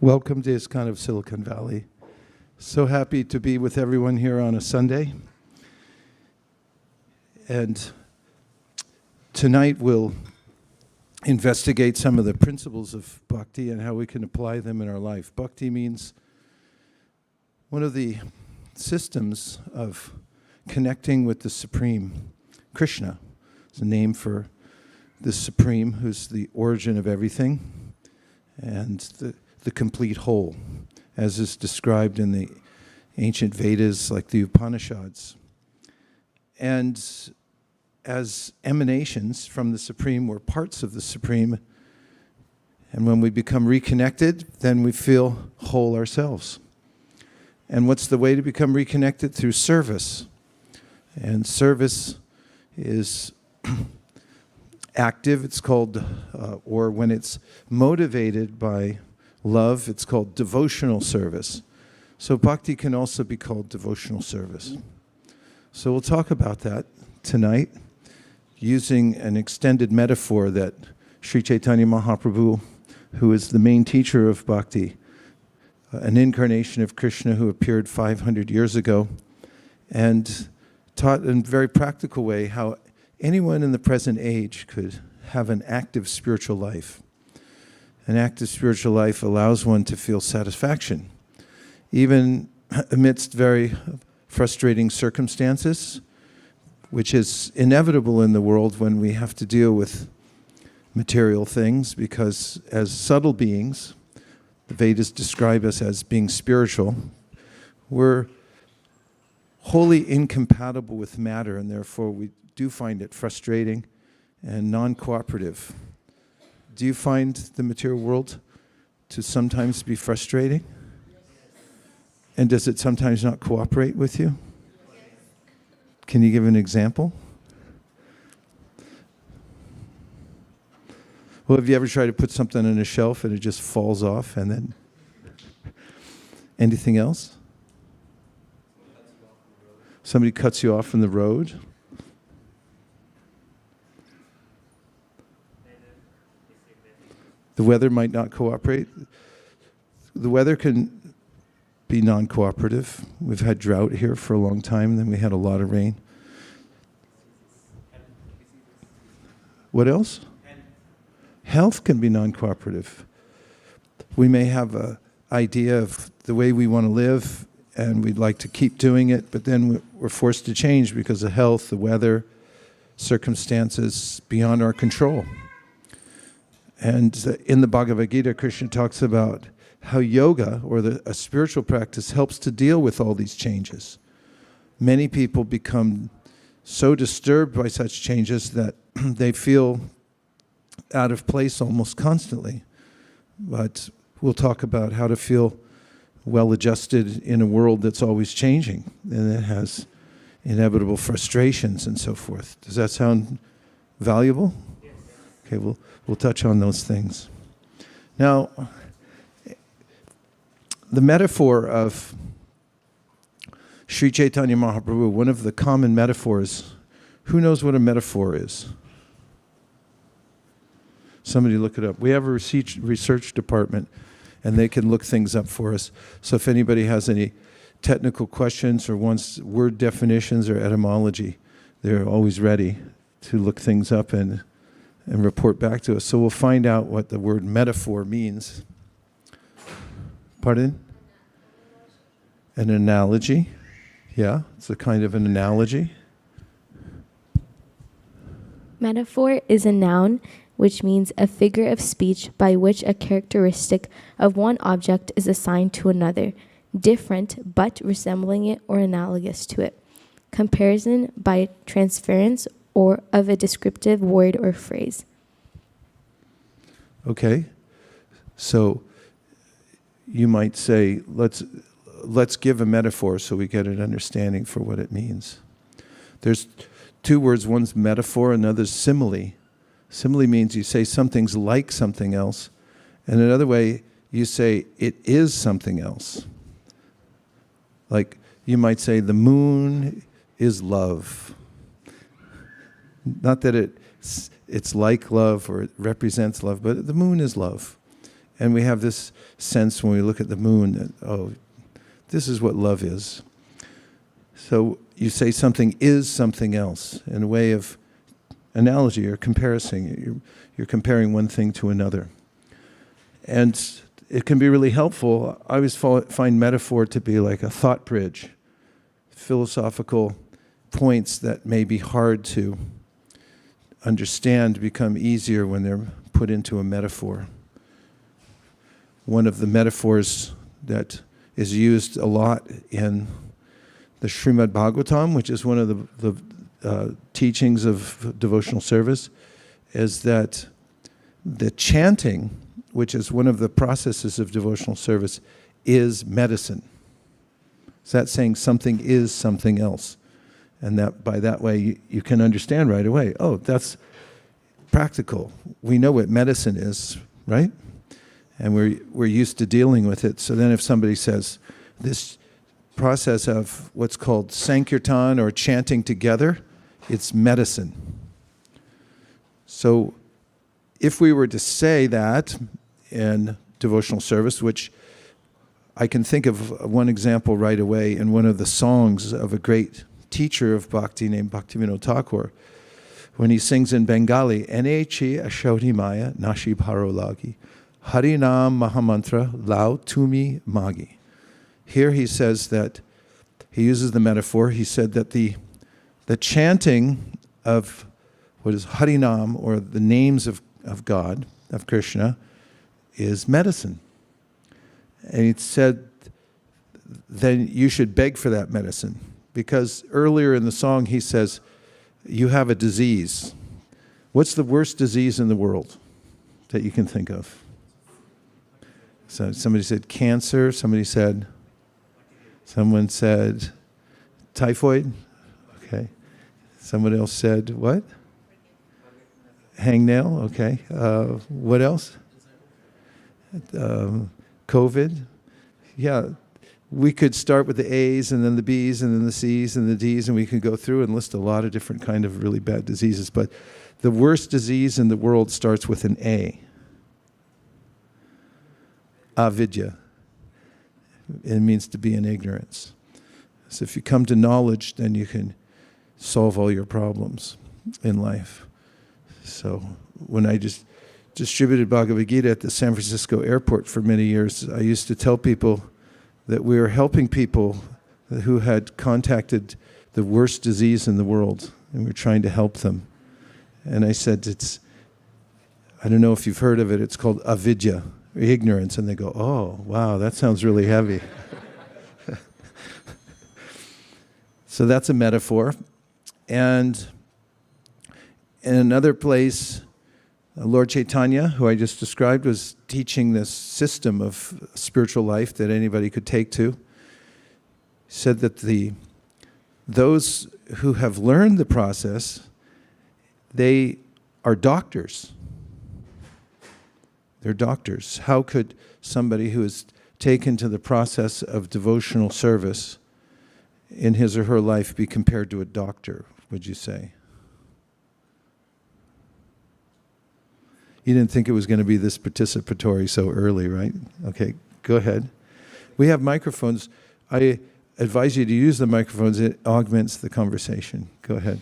Welcome to ISKCON of Silicon Valley. So happy to be with everyone here on a Sunday. And tonight we'll investigate some of the principles of bhakti and how we can apply them in our life. Bhakti means one of the systems of connecting with the Supreme. Krishna is a name for the Supreme, who's the origin of everything, and the complete whole, as is described in the ancient Vedas, like the Upanishads. And as emanations from the Supreme, we're parts of the Supreme. And when we become reconnected, then we feel whole ourselves. And what's the way to become reconnected? Through service. And service is active, it's called, or when it's motivated by love, it's called devotional service. So bhakti can also be called devotional service. So we'll talk about that tonight using an extended metaphor that Sri Chaitanya Mahaprabhu, who is the main teacher of bhakti, an incarnation of Krishna who appeared 500 years ago, and taught in a very practical way how anyone in the present age could have an active spiritual life. An active spiritual life allows one to feel satisfaction, even amidst very frustrating circumstances, which is inevitable in the world when we have to deal with material things, because as subtle beings, the Vedas describe us as being spiritual, we're wholly incompatible with matter, and therefore we do find it frustrating and non-cooperative. Do you find the material world to sometimes be frustrating? And does it sometimes not cooperate with you? Can you give an example? Well, have you ever tried to put something on a shelf and it just falls off and then... Anything else? Somebody cuts you off from the road? The weather might not cooperate. The weather can be non-cooperative. We've had drought here for a long time, then we had a lot of rain. What else? Health can be non-cooperative. We may have an idea of the way we want to live, and we'd like to keep doing it, but then we're forced to change because of health, the weather, circumstances beyond our control. And in the Bhagavad Gita, Krishna talks about how yoga, or a spiritual practice, helps to deal with all these changes. Many people become so disturbed by such changes that they feel out of place almost constantly. But we'll talk about how to feel well-adjusted in a world that's always changing, and it has inevitable frustrations and so forth. Does that sound valuable? Yes. Okay, we'll touch on those things. Now, the metaphor of Sri Chaitanya Mahaprabhu, one of the common metaphors, who knows what a metaphor is? Somebody look it up. We have a research department, and they can look things up for us. So if anybody has any technical questions or wants word definitions or etymology, they're always ready to look things up and report back to us. So we'll find out what the word metaphor means. Pardon? An analogy. Yeah, it's a kind of an analogy. Metaphor is a noun which means a figure of speech by which a characteristic of one object is assigned to another, different but resembling it or analogous to it. Comparison by transference or of a descriptive word or phrase. Okay, so you might say, let's give a metaphor so we get an understanding for what it means. There's two words, one's metaphor, another's simile. Simile means you say something's like something else, and another way you say it is something else. Like you might say the moon is love. Not that it's like love or it represents love, but the moon is love. And we have this sense when we look at the moon that, oh, this is what love is. So you say something is something else in a way of analogy or comparison. You're comparing one thing to another. And it can be really helpful. I always find metaphor to be like a thought bridge, philosophical points that may be hard to understand become easier when they're put into a metaphor. One of the metaphors that is used a lot in the Srimad Bhagavatam, which is one of the teachings of devotional service, is that the chanting, which is one of the processes of devotional service, is medicine. So that's saying something is something else. And that by that way, you can understand right away, oh, that's practical. We know what medicine is, right? And we're used to dealing with it. So then if somebody says, this process of what's called sankirtan or chanting together, it's medicine. So if we were to say that in devotional service, which I can think of one example right away in one of the songs of a great teacher of bhakti named Bhaktivinoda Thakur, when he sings in Bengali, Enechi Ashoti Maya Nashi Bharolagi, Harinam Mahamantra Lau Tumi Magi. Here he says that, he uses the metaphor, he said that the chanting of what is Harinam, or the names of God, of Krishna, is medicine. And he said, then you should beg for that medicine. Because earlier in the song he says, you have a disease. What's the worst disease in the world that you can think of? So somebody said cancer, someone said typhoid, okay. Someone else said what? Hangnail, okay. What else? COVID. Yeah, we could start with the A's and then the B's and then the C's and the D's, and we can go through and list a lot of different kind of really bad diseases. But the worst disease in the world starts with an A. Avidya. It means to be in ignorance. So if you come to knowledge, then you can solve all your problems in life. So when I just distributed Bhagavad Gita at the San Francisco airport for many years, I used to tell people that we were helping people who had contacted the worst disease in the world, and we were trying to help them. And I said, I don't know if you've heard of it, it's called avidya, ignorance. And they go, oh, wow, that sounds really heavy. So that's a metaphor. And in another place, Lord Chaitanya, who I just described, was teaching this system of spiritual life that anybody could take to. Said that those who have learned the process, they are doctors. They're doctors. How could somebody who is taken to the process of devotional service in his or her life be compared to a doctor, would you say? You didn't think it was going to be this participatory so early, right? Okay, go ahead. We have microphones. I advise you to use the microphones. It augments the conversation. Go ahead.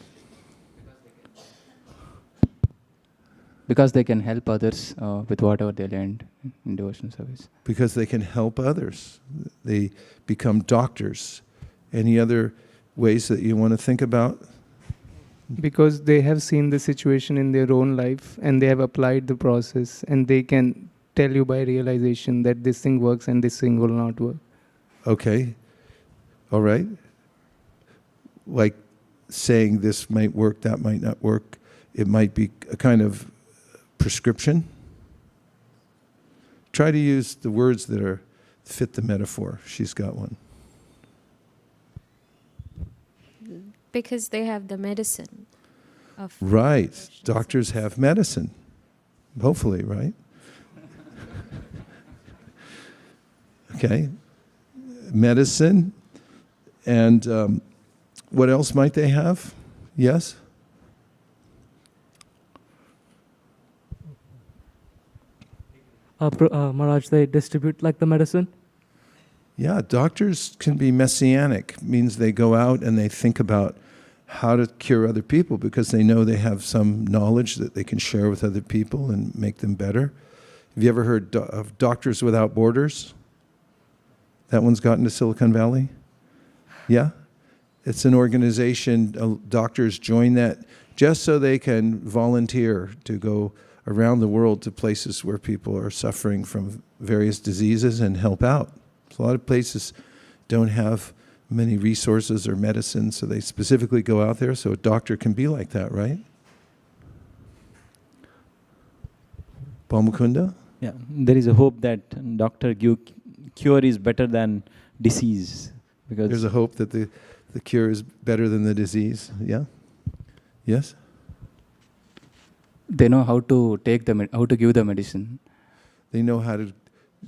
Because they can help others with whatever they learned in devotional service. Because they can help others. They become doctors. Any other ways that you want to think about? Because they have seen the situation in their own life and they have applied the process, and they can tell you by realization that this thing works and this thing will not work. Okay. All right. Like saying this might work, that might not work. It might be a kind of prescription. Try to use the words that fit the metaphor. She's got one. Because they have the medicine of Right. Doctors have medicine. Hopefully, right? Okay. Medicine. And what else might they have? Yes? Maharaj, they distribute like the medicine? Yeah, doctors can be messianic, means they go out and they think about how to cure other people because they know they have some knowledge that they can share with other people and make them better. Have you ever heard of Doctors Without Borders? That one's gotten to Silicon Valley? Yeah? It's an organization, doctors join that just so they can volunteer to go around the world to places where people are suffering from various diseases and help out. So a lot of places don't have many resources or medicine, so they specifically go out there, so a doctor can be like that, right? Bhamukunda? Yeah, there is a hope that doctor give cure is better than disease, because There's a hope that the cure is better than the disease, yeah? Yes? They know how to how to give the medicine. They know how to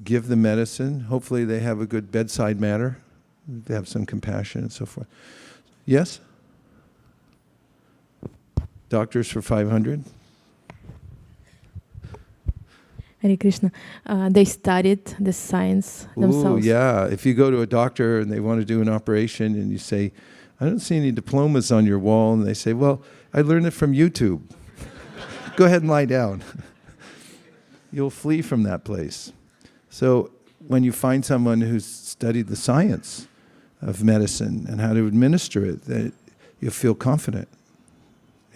give the medicine. Hopefully they have a good bedside manner. They have some compassion and so forth. Yes? Doctors for 500? Hare Krishna. They studied the science themselves. Ooh, yeah. If you go to a doctor and they want to do an operation and you say, I don't see any diplomas on your wall, and they say, well, I learned it from YouTube. Go ahead and lie down. You'll flee from that place. So when you find someone who's studied the science of medicine and how to administer it, that you'll feel confident.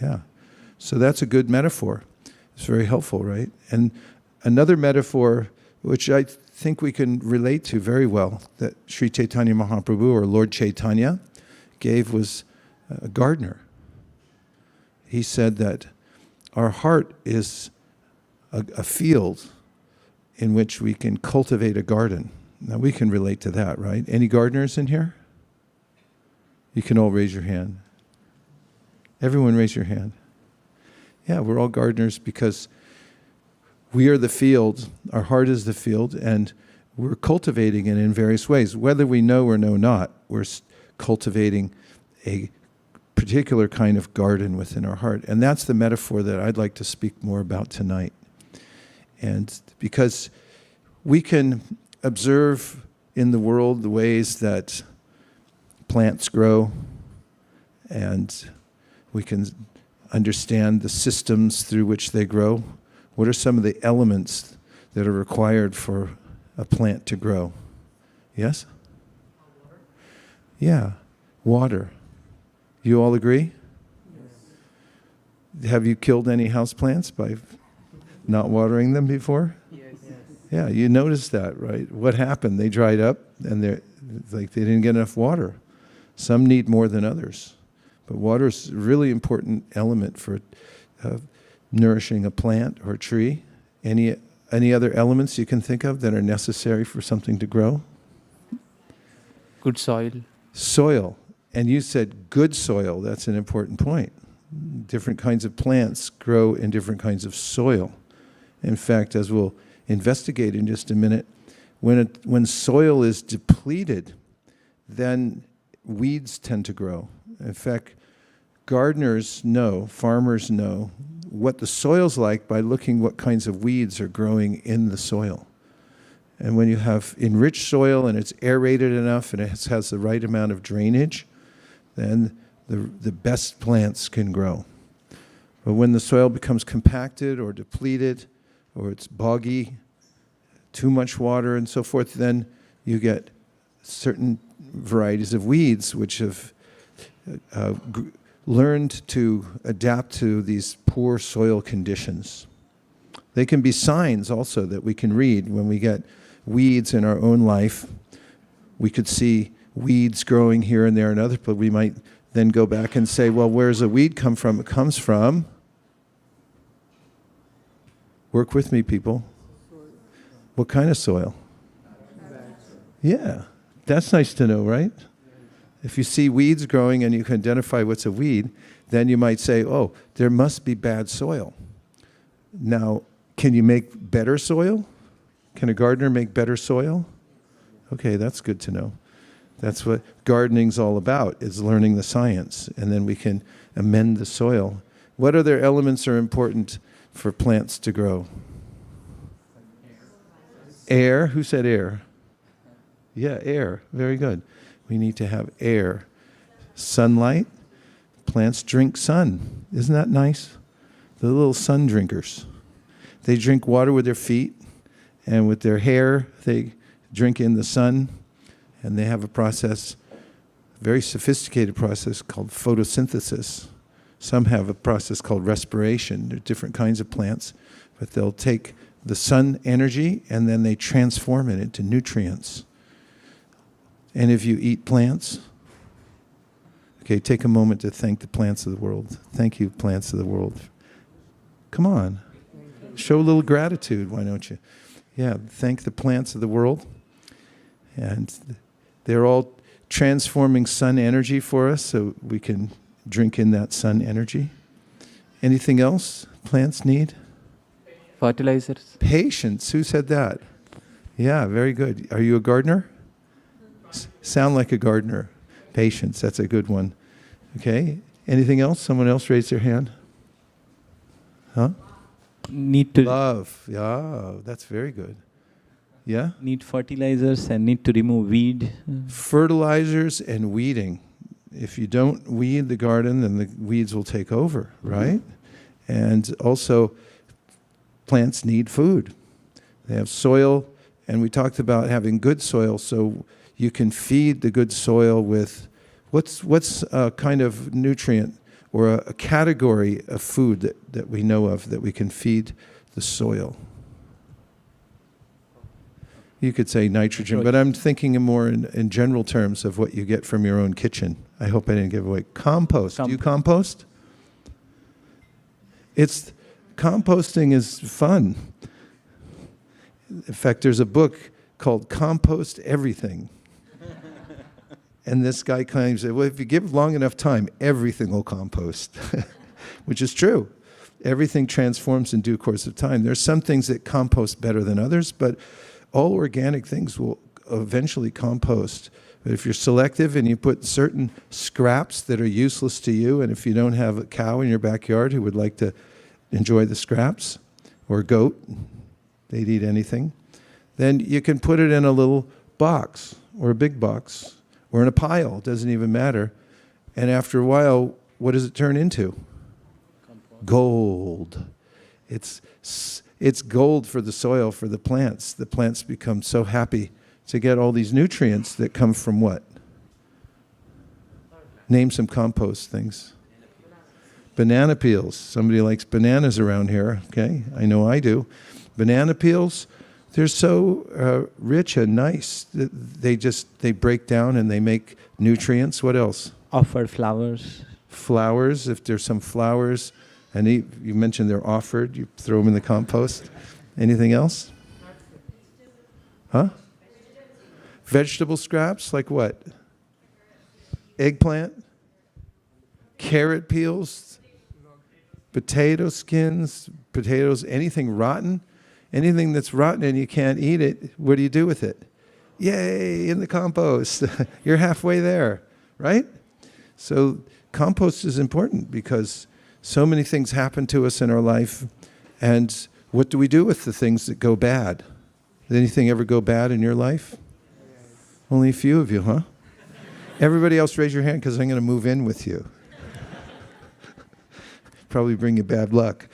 Yeah. So that's a good metaphor. It's very helpful, right? And another metaphor, which I think we can relate to very well, that Sri Chaitanya Mahaprabhu or Lord Chaitanya gave, was a gardener. He said that our heart is a field in which we can cultivate a garden. Now we can relate to that, right? Any gardeners in here? You can all raise your hand. Everyone raise your hand. Yeah, we're all gardeners because we are the field, our heart is the field, and we're cultivating it in various ways. Whether we know or know not, we're cultivating a particular kind of garden within our heart. And that's the metaphor that I'd like to speak more about tonight. And because we can observe in the world the ways that plants grow, and we can understand the systems through which they grow. What are some of the elements that are required for a plant to grow? Yes? Water. Yeah, water. You all agree? Yes. Have you killed any houseplants by not watering them before? Yes. Yeah, you noticed that, right? What happened? They dried up and they didn't get enough water. Some need more than others. But water is a really important element for nourishing a plant or a tree. Any other elements you can think of that are necessary for something to grow? Good soil. Soil. And you said good soil. That's an important point. Different kinds of plants grow in different kinds of soil. In fact, as we'll investigate in just a minute, when soil is depleted, then weeds tend to grow. In fact, gardeners know, farmers know, what the soil's like by looking what kinds of weeds are growing in the soil. And when you have enriched soil and it's aerated enough and it has the right amount of drainage, then the best plants can grow. But when the soil becomes compacted or depleted, or it's boggy, too much water and so forth, then you get certain varieties of weeds which have learned to adapt to these poor soil conditions. They can be signs also that we can read when we get weeds in our own life. We could see weeds growing here and there and other, but we might then go back and say, well, where's a weed come from? It comes from, work with me, people. What kind of soil? Yeah, that's nice to know, right? If you see weeds growing and you can identify what's a weed, then you might say, oh, there must be bad soil. Now, can you make better soil? Can a gardener make better soil? Okay, that's good to know. That's what gardening's all about, is learning the science, and then we can amend the soil. What other elements are important for plants to grow? Air. Who said air? Yeah, air. Very good. We need to have air. Sunlight. Plants drink sun. Isn't that nice? The little sun drinkers. They drink water with their feet, and with their hair, they drink in the sun, and they have a process, very sophisticated process called photosynthesis. Some have a process called respiration. There are different kinds of plants, but they'll take the sun energy and then they transform it into nutrients. And if you eat plants, okay, take a moment to thank the plants of the world. Thank you, plants of the world. Come on. Show a little gratitude, why don't you? Yeah, thank the plants of the world. And they're all transforming sun energy for us so we can drink in that sun energy. Anything else plants need? Fertilizers. Patience. Who said that? Yeah, very good. Are you a gardener? Sound like a gardener. Patience. That's a good one. Okay. Anything else? Someone else raise their hand. Huh? Need to Love. Yeah, that's very good. Yeah? need fertilizers and need to remove weed. Fertilizers and weeding. If you don't weed the garden, then the weeds will take over, right? And also, plants need food. They have soil, and we talked about having good soil, so you can feed the good soil with what's a kind of nutrient or a category of food that we know of that we can feed the soil. You could say nitrogen, but I'm thinking more in general terms of what you get from your own kitchen. I hope I didn't give away. Compost. Do you compost? Composting is fun. In fact, there's a book called Compost Everything. And this guy claims that, well, if you give long enough time, everything will compost, which is true. Everything transforms in due course of time. There's some things that compost better than others, but all organic things will eventually compost. But if you're selective and you put certain scraps that are useless to you, and if you don't have a cow in your backyard who would like to enjoy the scraps, or a goat, they'd eat anything, then you can put it in a little box, or a big box, or in a pile, it doesn't even matter. And after a while, what does it turn into? Gold. It's gold for the soil, for the plants. The plants become so happy to get all these nutrients that come from what? Name some compost things. Banana peels. Somebody likes bananas around here, okay? I know I do. Banana peels, they're so rich and nice. They break down and they make nutrients. What else? Offered flowers. Flowers, if there's some flowers, and you mentioned they're offered, you throw them in the compost. Anything else? Huh? Vegetable scraps, like what? Eggplant? Carrot peels? Potato skins? Potatoes, anything rotten? Anything that's rotten and you can't eat it, what do you do with it? Yay, in the compost. You're halfway there, right? So compost is important because so many things happen to us in our life, and what do we do with the things that go bad? Did anything ever go bad in your life? Only a few of you, huh? Everybody else raise your hand because I'm going to move in with you. Probably bring you bad luck.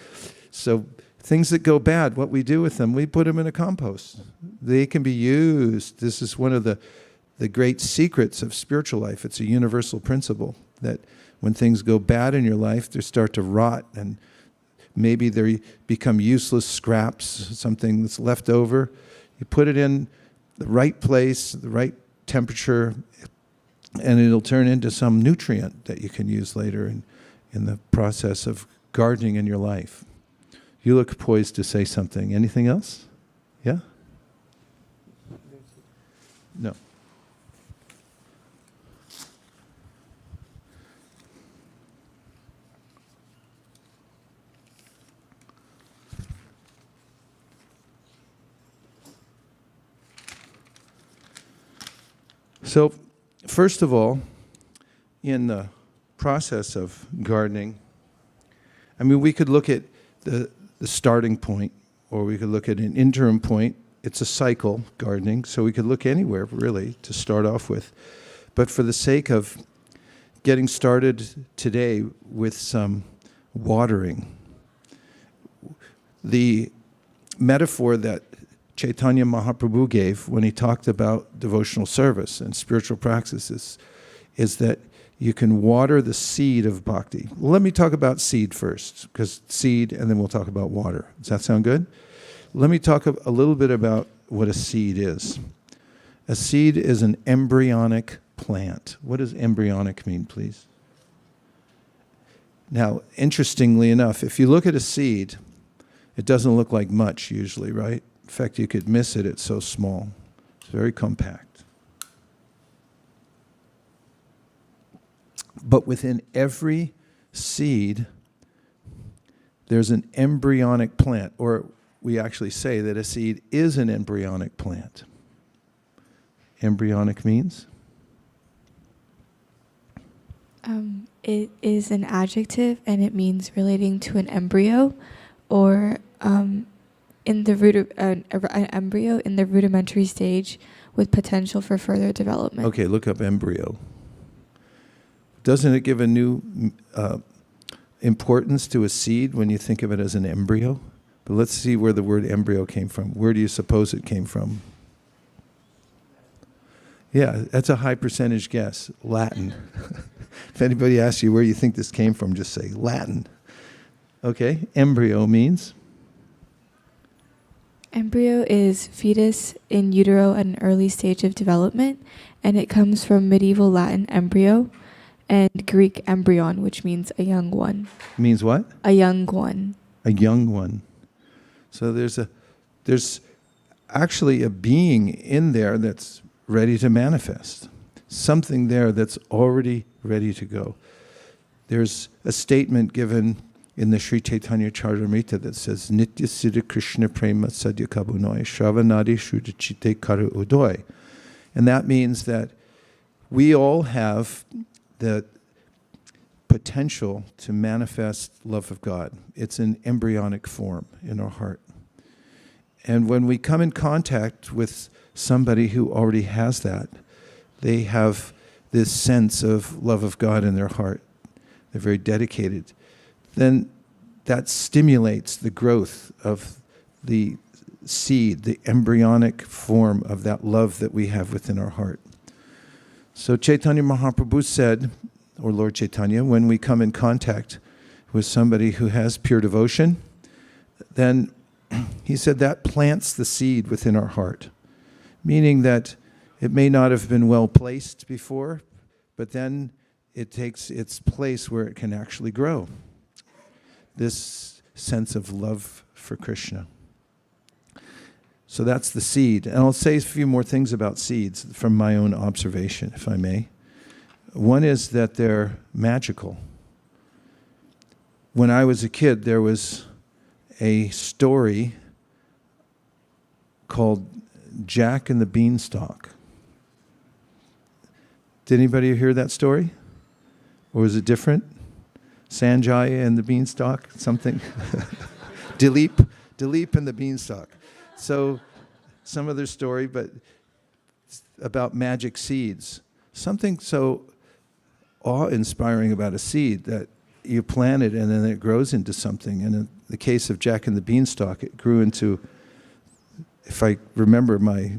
So things that go bad, what we do with them, we put them in a compost. They can be used. This is one of the great secrets of spiritual life. It's a universal principle that when things go bad in your life, they start to rot and maybe they become useless scraps, something that's left over. You put it in the right place, the right temperature, and it'll turn into some nutrient that you can use later in the process of gardening in your life. You look poised to say something. Anything else? Yeah? No. So, first of all, in the process of gardening, I mean, we could look at the starting point, or we could look at an interim point. it's a cycle, gardening, so we could look anywhere, really, to start off with. But for the sake of getting started today with some watering, the metaphor that Chaitanya Mahaprabhu gave when he talked about devotional service and spiritual practices is that you can water the seed of bhakti. Well, let me talk about seed first, because seed, and then we'll talk about water. Does that sound good? Let me talk a little bit about what a seed is. A seed is an embryonic plant. What does embryonic mean, please? Now, interestingly enough, if you look at a seed, it doesn't look like much usually, right? In fact, you could miss it, it's so small. It's very compact. But within every seed, there's an embryonic plant, or we actually say that a seed is an embryonic plant. Embryonic means? It is an adjective, and it means relating to an embryo, or in the an embryo in the rudimentary stage with potential for further development. Okay, look up embryo. Doesn't it give a new importance to a seed when you think of it as an embryo? But let's see where the word embryo came from. Where do you suppose it came from? Yeah, that's a high percentage guess. Latin. If anybody asks you where you think this came from, just say Latin. Okay, embryo means? Embryo is fetus in utero at an early stage of development, and it comes from medieval Latin embryo and Greek embryon, which means a young one. Means what? A young one. A young one. So there's actually a being in there that's ready to manifest. Something there that's already ready to go. There's a statement given in the Sri Chaitanya Charitamrita that says, Nitya Siddha Krishna Prema Sadhya Kabunoi Shravanadi Shrudachite Karu Udoy. And that means that we all have the potential to manifest love of God. It's in embryonic form in our heart. And when we come in contact with somebody who already has that, they have this sense of love of God in their heart. They're very dedicated. Then that stimulates the growth of the seed, the embryonic form of that love that we have within our heart. So Chaitanya Mahaprabhu said, or Lord Chaitanya, when we come in contact with somebody who has pure devotion, then he said that plants the seed within our heart, meaning that it may not have been well placed before, but then it takes its place where it can actually grow. This sense of love for Krishna. So that's the seed. And I'll say a few more things about seeds from my own observation, if I may. One is that they're magical. When I was a kid, there was a story called Jack and the Beanstalk. Did anybody hear that story? Or was it different? Sanjay and the Beanstalk? Something? Dilip and the Beanstalk. So, some other story, but about magic seeds. Something so awe-inspiring about a seed that you plant it and then it grows into something. And in the case of Jack and the Beanstalk, it grew into, if I remember my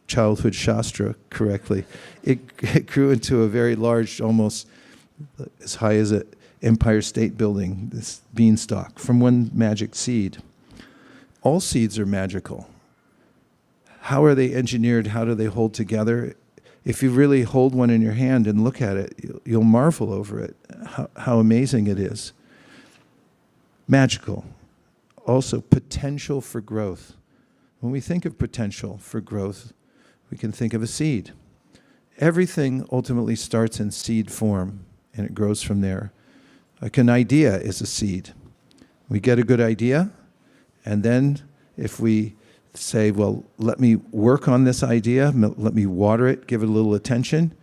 childhood Shastra correctly, it grew into a very large, almost as high as an Empire State Building, this beanstalk, from one magic seed. All seeds are magical. How are they engineered? How do they hold together? If you really hold one in your hand and look at it, you'll marvel over it, how amazing it is. Magical. Also, potential for growth. When we think of potential for growth, we can think of a seed. Everything ultimately starts in seed form, and it grows from there. Like an idea is a seed. We get a good idea, and then if we say, well, let me work on this idea, let me water it, give it a little attention,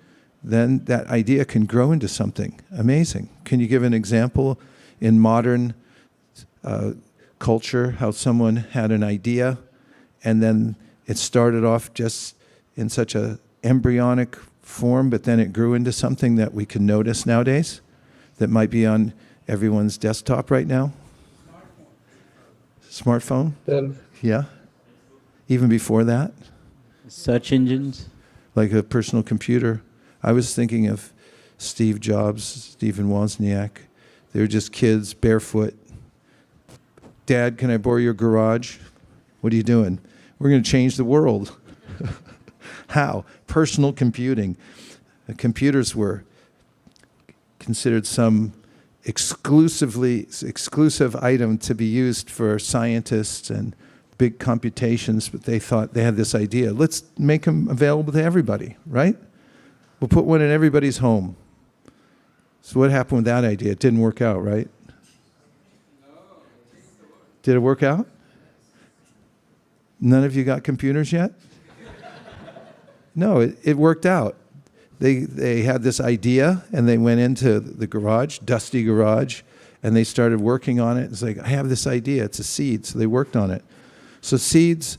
then that idea can grow into something amazing. Can you give an example in modern culture how someone had an idea and then it started off just in such a embryonic form, but then it grew into something that we can notice nowadays that might be on everyone's desktop right now? Smartphone? Yeah. Even before that? Search engines. Like a personal computer. I was thinking of Steve Jobs, Stephen Wozniak. They were just kids, barefoot. Dad, can I borrow your garage? What are you doing? We're going to change the world. How? Personal computing. Computers were considered some exclusive item to be used for scientists and big computations, but they thought they had this idea. Let's make them available to everybody, right? We'll put one in everybody's home. So what happened with that idea? It didn't work out, right? Did it work out? None of you got computers yet? No, it worked out. They had this idea, and they went into the garage, dusty garage, and they started working on it. It's like, I have this idea. It's a seed. So they worked on it. So seeds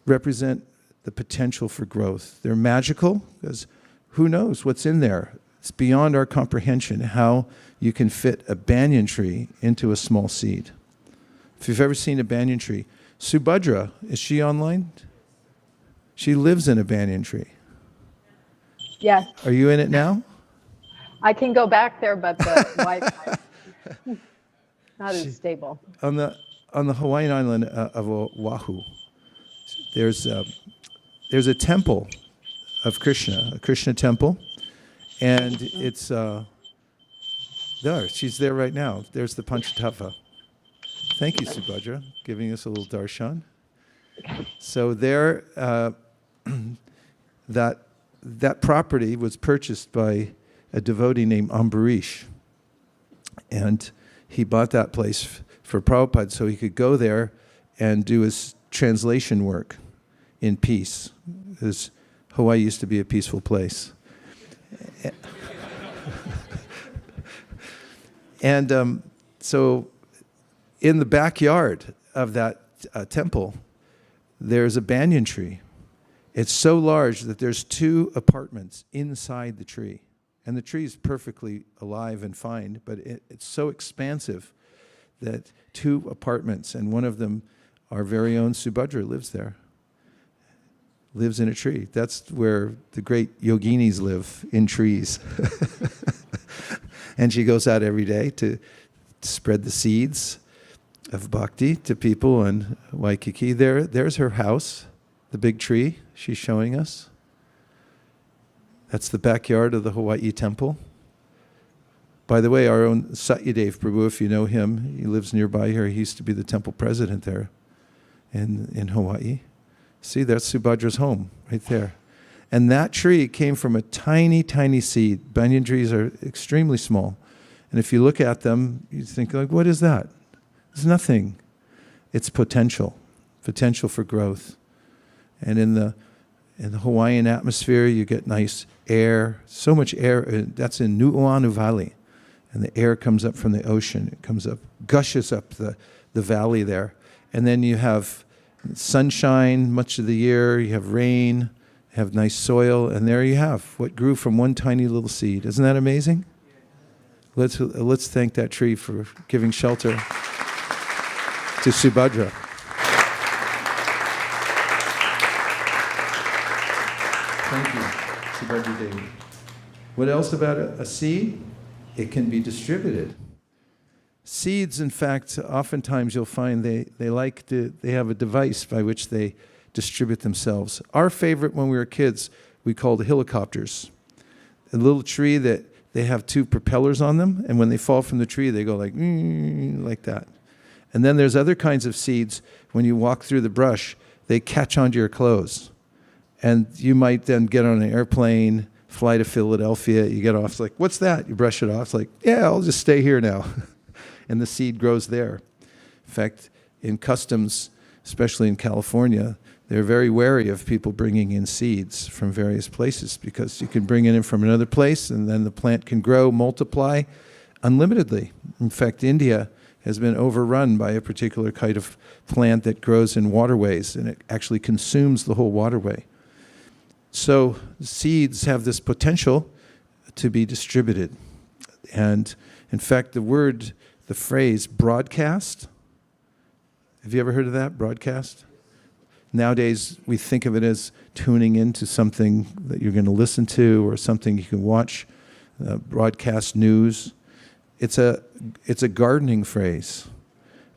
represent the potential for growth. They're magical because who knows what's in there? It's beyond our comprehension how you can fit a banyan tree into a small seed. If you've ever seen a banyan tree, Subhadra, is she online? She lives in a banyan tree. Yes, Are you in it now? I can go back there, but the Wi-Fi not as stable. On the Hawaiian island of Oahu, there's a temple of Krishna, a Krishna temple, and it's there. She's there right now. There's the Panchatattva. Thank you, Subhadra, giving us a little darshan. So there, that property was purchased by a devotee named Ambarish, and he bought that place for Prabhupada so he could go there and do his translation work in peace, because Hawaii used to be a peaceful place. And so in the backyard of that temple, there's a banyan tree. It's so large that there's 2 apartments inside the tree. And the tree is perfectly alive and fine, but it's so expansive that 2 apartments, and one of them, our very own Subhadra, lives there. Lives in a tree. That's where the great yoginis live, in trees. And she goes out every day to spread the seeds of bhakti to people in Waikiki. There's her house, the big tree she's showing us. That's the backyard of the Hawaii temple. By the way, our own Satyadev Prabhu, if you know him, he lives nearby here. He used to be the temple president there in Hawaii. See, that's Subhadra's home right there. And that tree came from a tiny, tiny seed. Banyan trees are extremely small. And if you look at them, you think, like, what is that? It's nothing. It's potential for growth. And in the Hawaiian atmosphere, you get nice air, so much air. That's in Nu'uanu Valley. And the air comes up from the ocean. It comes up, gushes up the valley there. And then you have sunshine much of the year. You have rain. You have nice soil. And there you have what grew from one tiny little seed. Isn't that amazing? Let's thank that tree for giving shelter to Subhadra. Thank you, Subhadra Devi. What else about a seed? It can be distributed. Seeds, in fact, oftentimes you'll find they have a device by which they distribute themselves. Our favorite when we were kids, we called helicopters. A little tree that they have 2 propellers on them, and when they fall from the tree, they go like that. And then there's other kinds of seeds, when you walk through the brush, they catch onto your clothes. And you might then get on an airplane, fly to Philadelphia, you get off, it's like, what's that? You brush it off, it's like, yeah, I'll just stay here now. And the seed grows there. In fact, in customs, especially in California, they're very wary of people bringing in seeds from various places, because you can bring it in from another place and then the plant can grow, multiply unlimitedly. In fact, India has been overrun by a particular kind of plant that grows in waterways, and it actually consumes the whole waterway. So seeds have this potential to be distributed. And in fact, the phrase broadcast, have you ever heard of that, broadcast? Nowadays, we think of it as tuning into something that you're going to listen to or something you can watch, broadcast news. It's a gardening phrase.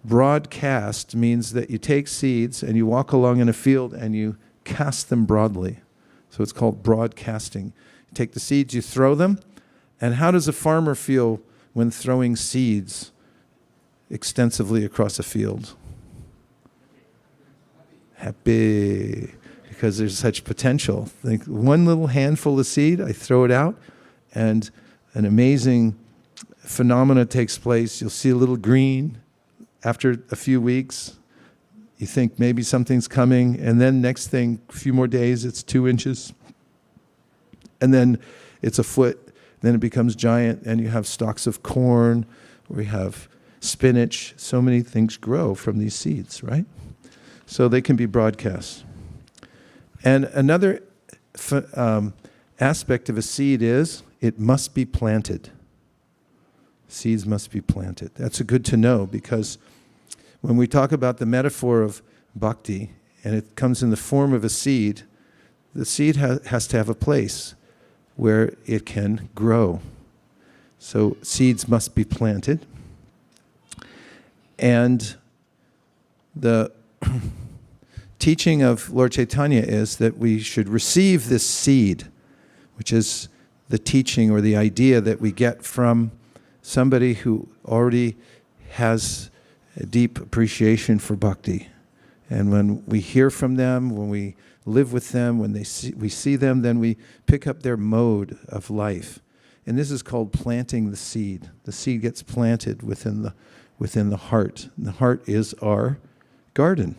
Broadcast means that you take seeds and you walk along in a field and you cast them broadly. So it's called broadcasting. You take the seeds, you throw them, and how does a farmer feel when throwing seeds extensively across a field? Happy, because there's such potential. Like one little handful of seed, I throw it out, and an amazing phenomena takes place. You'll see a little green. After a few weeks, you think maybe something's coming, and then next thing, a few more days, it's 2 inches. And then it's a foot, then it becomes giant, and you have stalks of corn, or you have spinach. So many things grow from these seeds, right? So they can be broadcast. And another aspect of a seed is it must be planted. Seeds must be planted. That's good to know, because when we talk about the metaphor of bhakti, and it comes in the form of a seed, the seed has to have a place where it can grow. So seeds must be planted. And the teaching of Lord Chaitanya is that we should receive this seed, which is the teaching or the idea that we get from somebody who already has a deep appreciation for bhakti. And when we hear from them, when we live with them, when we see them, then we pick up their mode of life. And this is called planting the seed. The seed gets planted within the heart. And the heart is our garden.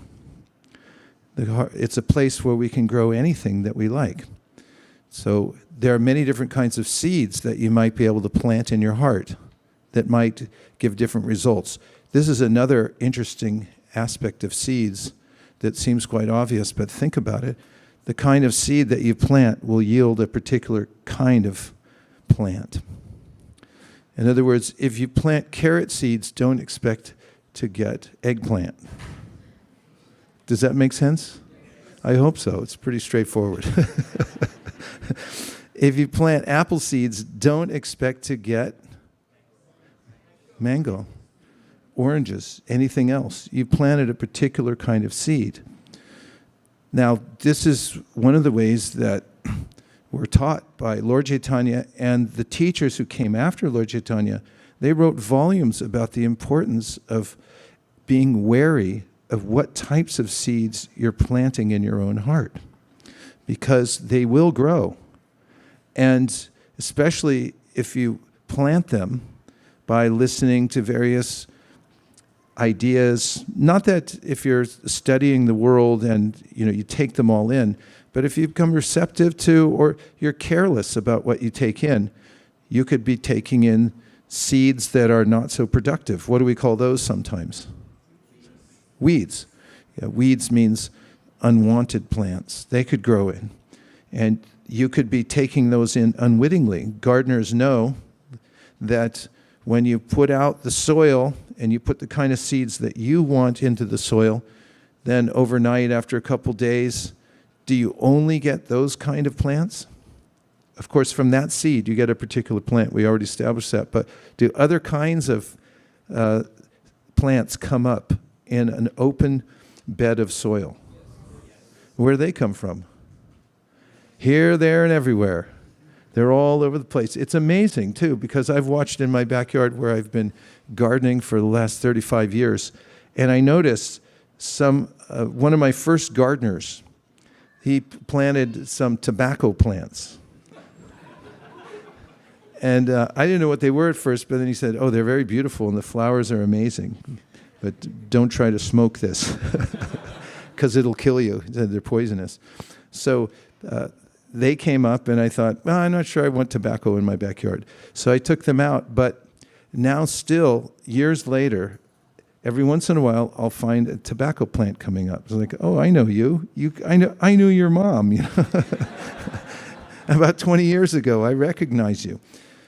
It's a place where we can grow anything that we like. So there are many different kinds of seeds that you might be able to plant in your heart that might give different results. This is another interesting aspect of seeds that seems quite obvious, but think about it. The kind of seed that you plant will yield a particular kind of plant. In other words, if you plant carrot seeds, don't expect to get eggplant. Does that make sense? I hope so. It's pretty straightforward. If you plant apple seeds, don't expect to get mango, oranges, anything else. You planted a particular kind of seed. Now, this is one of the ways that we're taught by Lord Chaitanya, and the teachers who came after Lord Chaitanya. They wrote volumes about the importance of being wary of what types of seeds you're planting in your own heart, because they will grow. And especially if you plant them by listening to various ideas, not that if you're studying the world and you take them all in, but if you become receptive to, or you're careless about what you take in, you could be taking in seeds that are not so productive. What do we call those sometimes? Weeds. Yeah, weeds means unwanted plants. They could grow in. And you could be taking those in unwittingly. Gardeners know that when you put out the soil and you put the kind of seeds that you want into the soil, then overnight, after a couple days, do you only get those kind of plants? Of course, from that seed, you get a particular plant. We already established that. But do other kinds of plants come up in an open bed of soil? Where do they come from? Here, there, and everywhere. They're all over the place. It's amazing, too, because I've watched in my backyard where I've been gardening for the last 35 years, and I noticed one of my first gardeners, he planted some tobacco plants. And I didn't know what they were at first, but then he said, oh, they're very beautiful, and the flowers are amazing, but don't try to smoke this, because it'll kill you. They're poisonous. So they came up, and I thought, well, I'm not sure I want tobacco in my backyard. So I took them out, but now still, years later, every once in a while, I'll find a tobacco plant coming up. It's like, oh, I know you. I knew your mom. You know? About 20 years ago, I recognize you.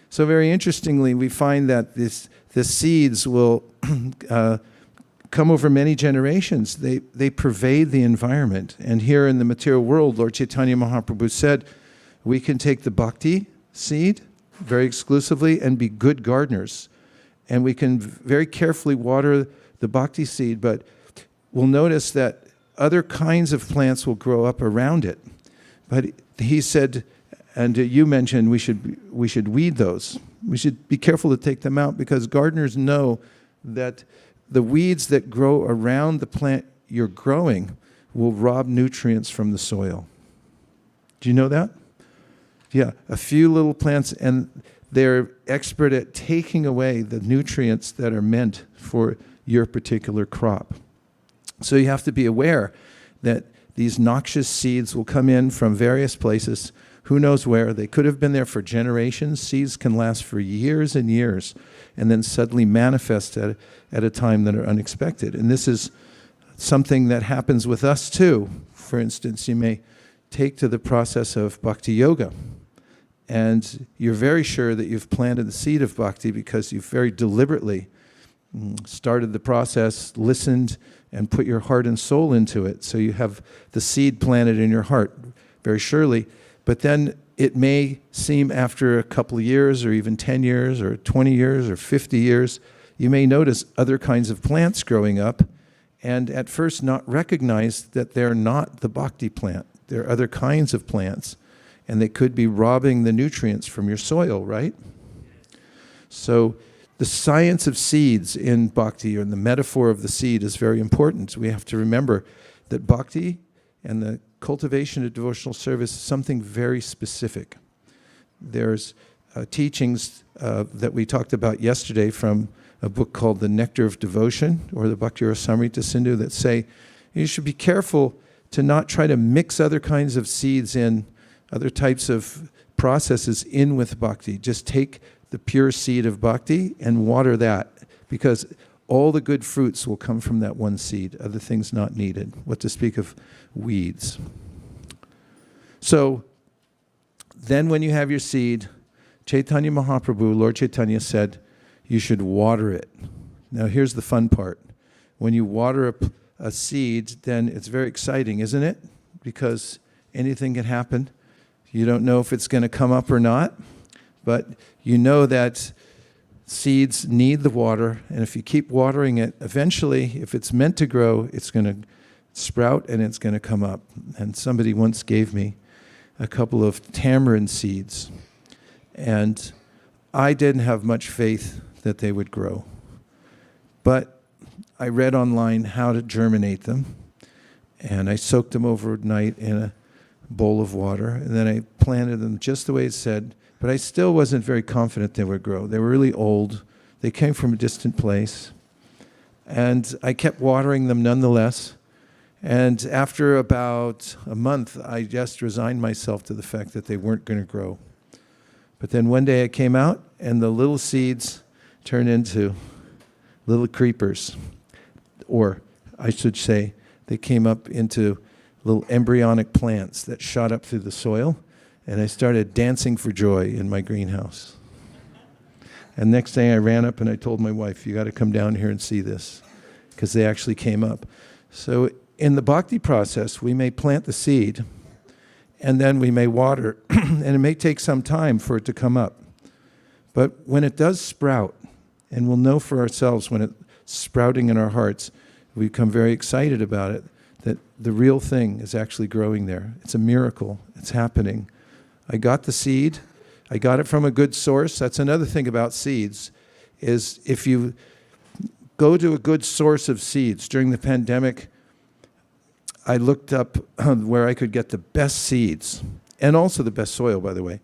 So very interestingly, we find that the seeds will come over many generations. They pervade the environment. And here in the material world, Lord Chaitanya Mahaprabhu said, we can take the bhakti seed very exclusively and be good gardeners. And we can very carefully water the bhakti seed, but we'll notice that other kinds of plants will grow up around it. But he said, and you mentioned we should weed those. We should be careful to take them out because gardeners know that the weeds that grow around the plant you're growing will rob nutrients from the soil. Do you know that? Yeah, a few little plants, and they're expert at taking away the nutrients that are meant for your particular crop. So you have to be aware that these noxious seeds will come in from various places. Who knows where? They could have been there for generations. Seeds can last for years and years and then suddenly manifest at a time that are unexpected. And this is something that happens with us too. For instance, you may take to the process of bhakti yoga, and you're very sure that you've planted the seed of bhakti because you've very deliberately started the process, listened, and put your heart and soul into it. So you have the seed planted in your heart, very surely. But then it may seem after a couple of years or even 10 years or 20 years or 50 years, you may notice other kinds of plants growing up and at first not recognize that they're not the bhakti plant. There are other kinds of plants and they could be robbing the nutrients from your soil, right? So the science of seeds in bhakti, or the metaphor of the seed, is very important. We have to remember that bhakti and the cultivation of devotional service is something very specific. There's teachings that we talked about yesterday from a book called The Nectar of Devotion, or the Bhakti Rasamrita Sindhu, that say you should be careful to not try to mix other kinds of seeds in, other types of processes in with bhakti. Just take the pure seed of bhakti and water that, because all the good fruits will come from that one seed, other things not needed. What to speak of weeds. So then when you have your seed, Chaitanya Mahaprabhu, Lord Chaitanya said, you should water it. Now here's the fun part. When you water a seed, then it's very exciting, isn't it? Because anything can happen. You don't know if it's going to come up or not, but you know that seeds need the water, and if you keep watering it, eventually, if it's meant to grow, it's going to sprout and it's going to come up. And somebody once gave me a couple of tamarind seeds, and I didn't have much faith that they would grow. But I read online how to germinate them, and I soaked them overnight in a bowl of water, and then I planted them just the way it said, but I still wasn't very confident they would grow. They were really old. They came from a distant place. And I kept watering them nonetheless. And after about a month, I just resigned myself to the fact that they weren't going to grow. But then one day I came out, and the little seeds turned into little creepers. Or I should say, they came up into little embryonic plants that shot up through the soil. And I started dancing for joy in my greenhouse. And next day I ran up and I told my wife, you got to come down here and see this, because they actually came up. So in the bhakti process, we may plant the seed, and then we may water, and it may take some time for it to come up. But when it does sprout, and we'll know for ourselves when it's sprouting in our hearts, we become very excited about it, that the real thing is actually growing there. It's a miracle. It's happening. I got the seed. I got it from a good source. That's another thing about seeds, is if you go to a good source of seeds. During the pandemic, I looked up where I could get the best seeds, and also the best soil, by the way.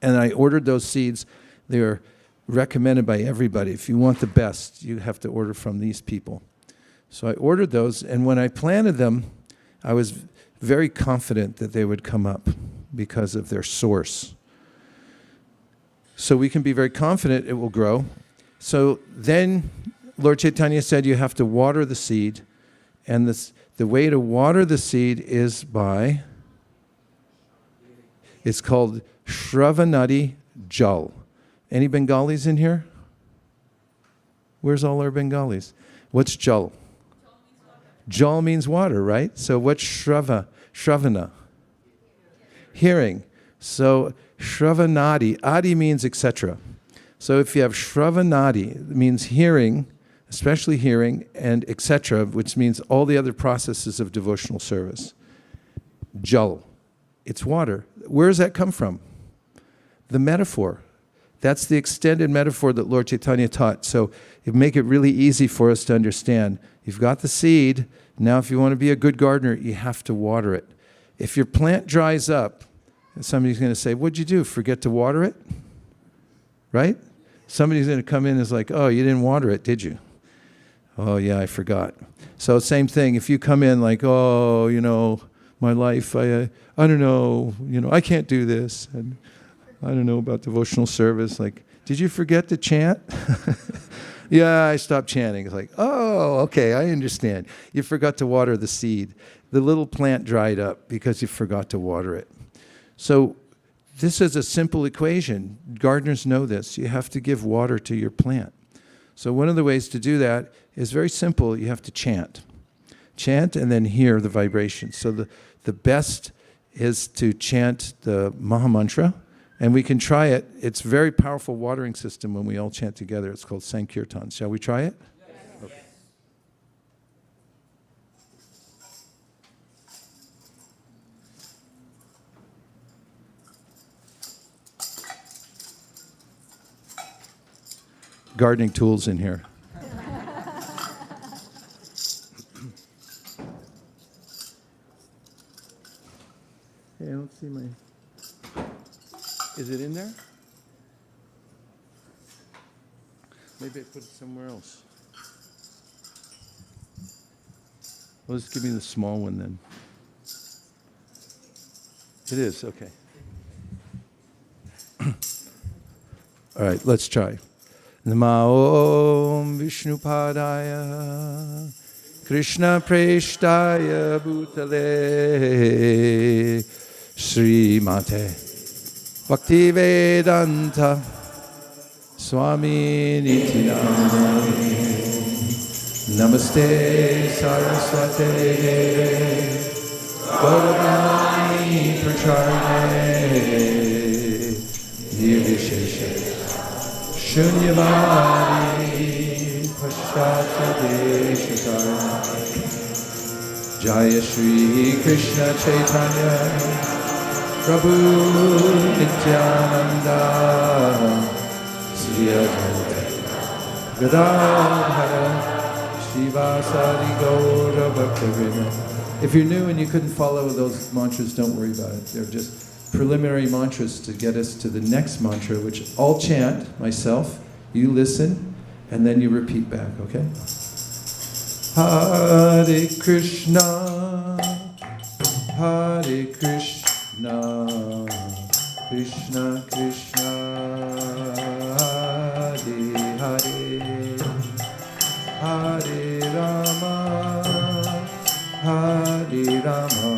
And I ordered those seeds. They are recommended by everybody. If you want the best, you have to order from these people. So I ordered those, and when I planted them, I was very confident that they would come up because of their source. So we can be very confident it will grow. So then Lord Chaitanya said you have to water the seed, and the way to water the seed is by, it's called Shravanadi Jal. Any Bengalis in here? Where's all our Bengalis? What's Jal? Jal means water, right? So what's Shravana? Hearing. So Shravanadi, Adi means etc. So if you have Shravanadi, it means hearing, especially hearing, and etc., which means all the other processes of devotional service. Jal, it's water. Where does that come from? The metaphor. That's the extended metaphor that Lord Chaitanya taught. So it make it really easy for us to understand. You've got the seed. Now if you want to be a good gardener, you have to water it. If your plant dries up, somebody's going to say, what'd you do? Forget to water it? Right? Somebody's going to come in and is like, oh, you didn't water it, did you? Oh, yeah, I forgot. So same thing. If you come in like, oh, my life, I don't know, I can't do this. And I don't know about devotional service. Like, did you forget to chant? Yeah, I stopped chanting. It's like, oh, okay, I understand. You forgot to water the seed. The little plant dried up because you forgot to water it. So this is a simple equation. Gardeners know this. You have to give water to your plant. So one of the ways to do that is very simple. You have to chant. Chant and then hear the vibration. So the best is to chant the Maha Mantra. And we can try it. It's a very powerful watering system when we all chant together. It's called Sankirtan. Shall we try it? Yes. Okay. Gardening tools in here. Hey, I don't see my... Is it in there? Maybe I put it somewhere else. Well, just give me the small one then. It is, okay. All right, let's try. Namo Om Vishnupadaya Krishna Preshtaya Bhutale Sri Mate Bhaktivedanta Swami Nityanamani Namaste Saraswate Gauravani Pracharne Nirvishesha Shunyavadi Pashtata Deshakarna Jaya Shri Krishna Chaitanya Prabhu Nityananda Sri Advaita Gadadhara Shivasari Gaura Bhaktivinoda. If you're new and you couldn't follow those mantras, don't worry about it. They're just preliminary mantras to get us to the next mantra, which I'll chant myself, you listen, and then you repeat back, okay? Hare Krishna, Hare Krishna. Krishna Krishna Hare Hare Hare Rama Hare Rama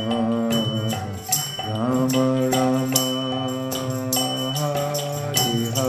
Rama Rama Hare Hare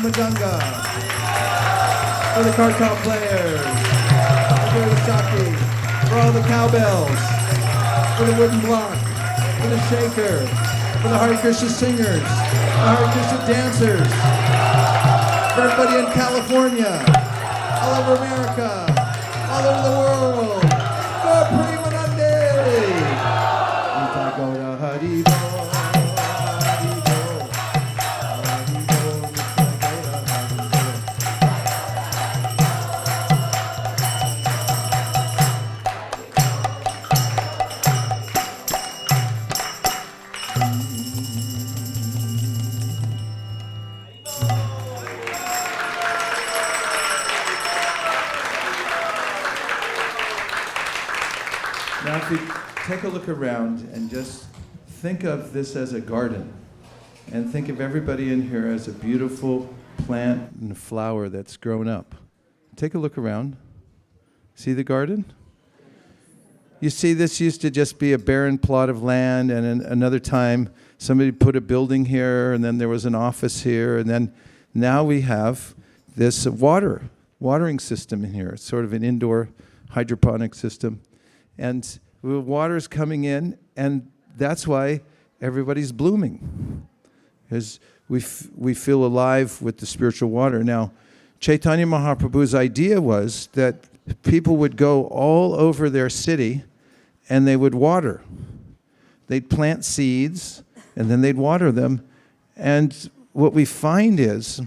Madanga, for the kartal players, for the shaki, for all the cowbells, for the wooden block, for the shaker, for the Hare Krishna singers, the Hare Krishna dancers, for everybody in California, all over America, all over the world. Go Premanande! Ita Gaura Hari Bo, Hari Bo, Hari Bo, Ita Gaura Hari Bo. Now, if you take a look around and just think of this as a garden, and think of everybody in here as a beautiful plant and flower that's grown up. Take a look around. See the garden? You see, this used to just be a barren plot of land, and another time somebody put a building here, and then there was an office here, and then now we have this watering system in here. It's sort of an indoor hydroponic system. And the water's coming in, and that's why everybody's blooming, because we feel alive with the spiritual water. Now, Chaitanya Mahaprabhu's idea was that people would go all over their city, and they would water. They'd plant seeds, and then they'd water them. And what we find is,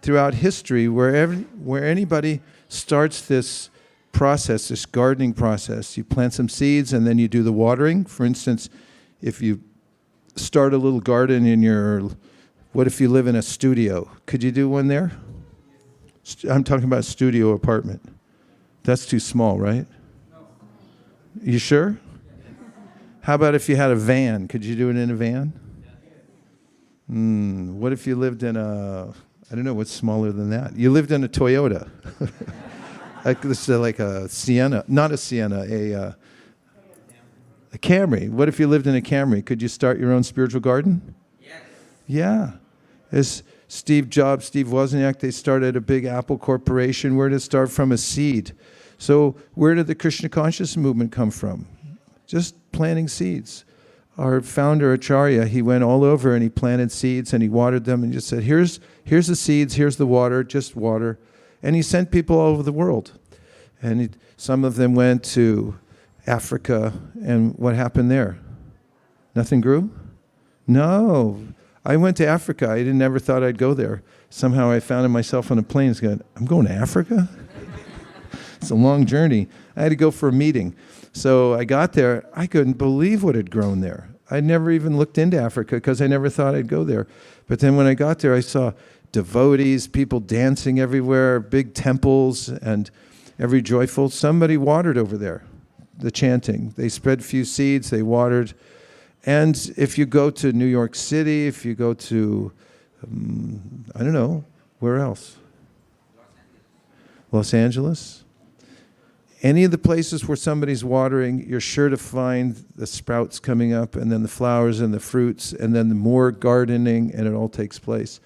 throughout history, where anybody starts this process, this gardening process, you plant some seeds and then you do the watering. For instance, if you start a little garden in what if you live in a studio? Could you do one there? I'm talking about a studio apartment. That's too small, right? No. You sure? How about if you had a van? Could you do it in a van? What if you lived in I don't know what's smaller than that. You lived in a Toyota. Like a Sienna, not a Sienna, a Camry. What if you lived in a Camry? Could you start your own spiritual garden? Yes. Yeah. As Steve Jobs, Steve Wozniak, they started a big Apple corporation. Where did it start from? A seed. So where did the Krishna consciousness movement come from? Just planting seeds. Our founder, Acharya, he went all over and he planted seeds and he watered them and just said, here's the seeds, here's the water, just water. And he sent people all over the world. And some of them went to Africa, and what happened there? Nothing grew? No. I went to Africa. I never thought I'd go there. Somehow I found myself on a plane and said, I'm going to Africa? It's a long journey. I had to go for a meeting. So I got there. I couldn't believe what had grown there. I never even looked into Africa because I never thought I'd go there. But then when I got there, I saw devotees, people dancing everywhere, big temples, and every joyful. Somebody watered over there, the chanting. They spread a few seeds, they watered. And if you go to New York City, if you go to, I don't know, where else? Los Angeles. Any of the places where somebody's watering, you're sure to find the sprouts coming up, and then the flowers and the fruits, and then the more gardening, and it all takes place.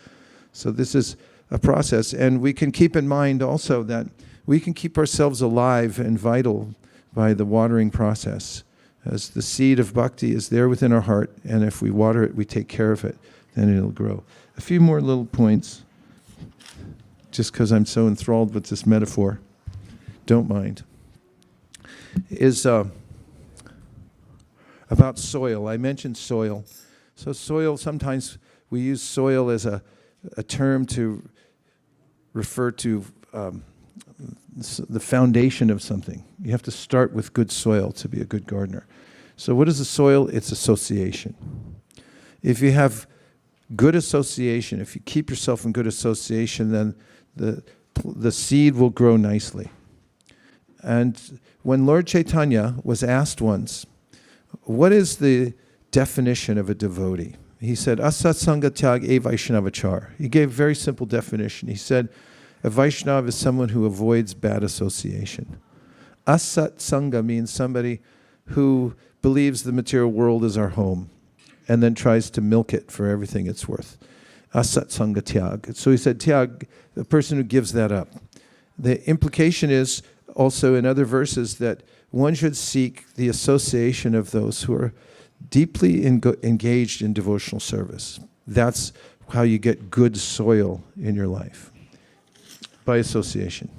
So this is a process. And we can keep in mind also that we can keep ourselves alive and vital by the watering process. As the seed of bhakti is there within our heart, and if we water it, we take care of it, then it'll grow. A few more little points, just because I'm so enthralled with this metaphor. Don't mind. Is about soil. I mentioned soil. So soil, sometimes we use soil as a term to refer to the foundation of something. You have to start with good soil to be a good gardener. So what is the soil? It's association. If you have good association, if you keep yourself in good association, then the seed will grow nicely. And when Lord Chaitanya was asked once, what is the definition of a devotee? He said, Asatsanga tyag e Vaishnavachar. He gave a very simple definition. He said, a Vaishnava is someone who avoids bad association. Asatsanga means somebody who believes the material world is our home and then tries to milk it for everything it's worth. Asatsanga tyag. So he said tyag, the person who gives that up. The implication is also in other verses that one should seek the association of those who are deeply engaged in devotional service. That's how you get good soil in your life, by association.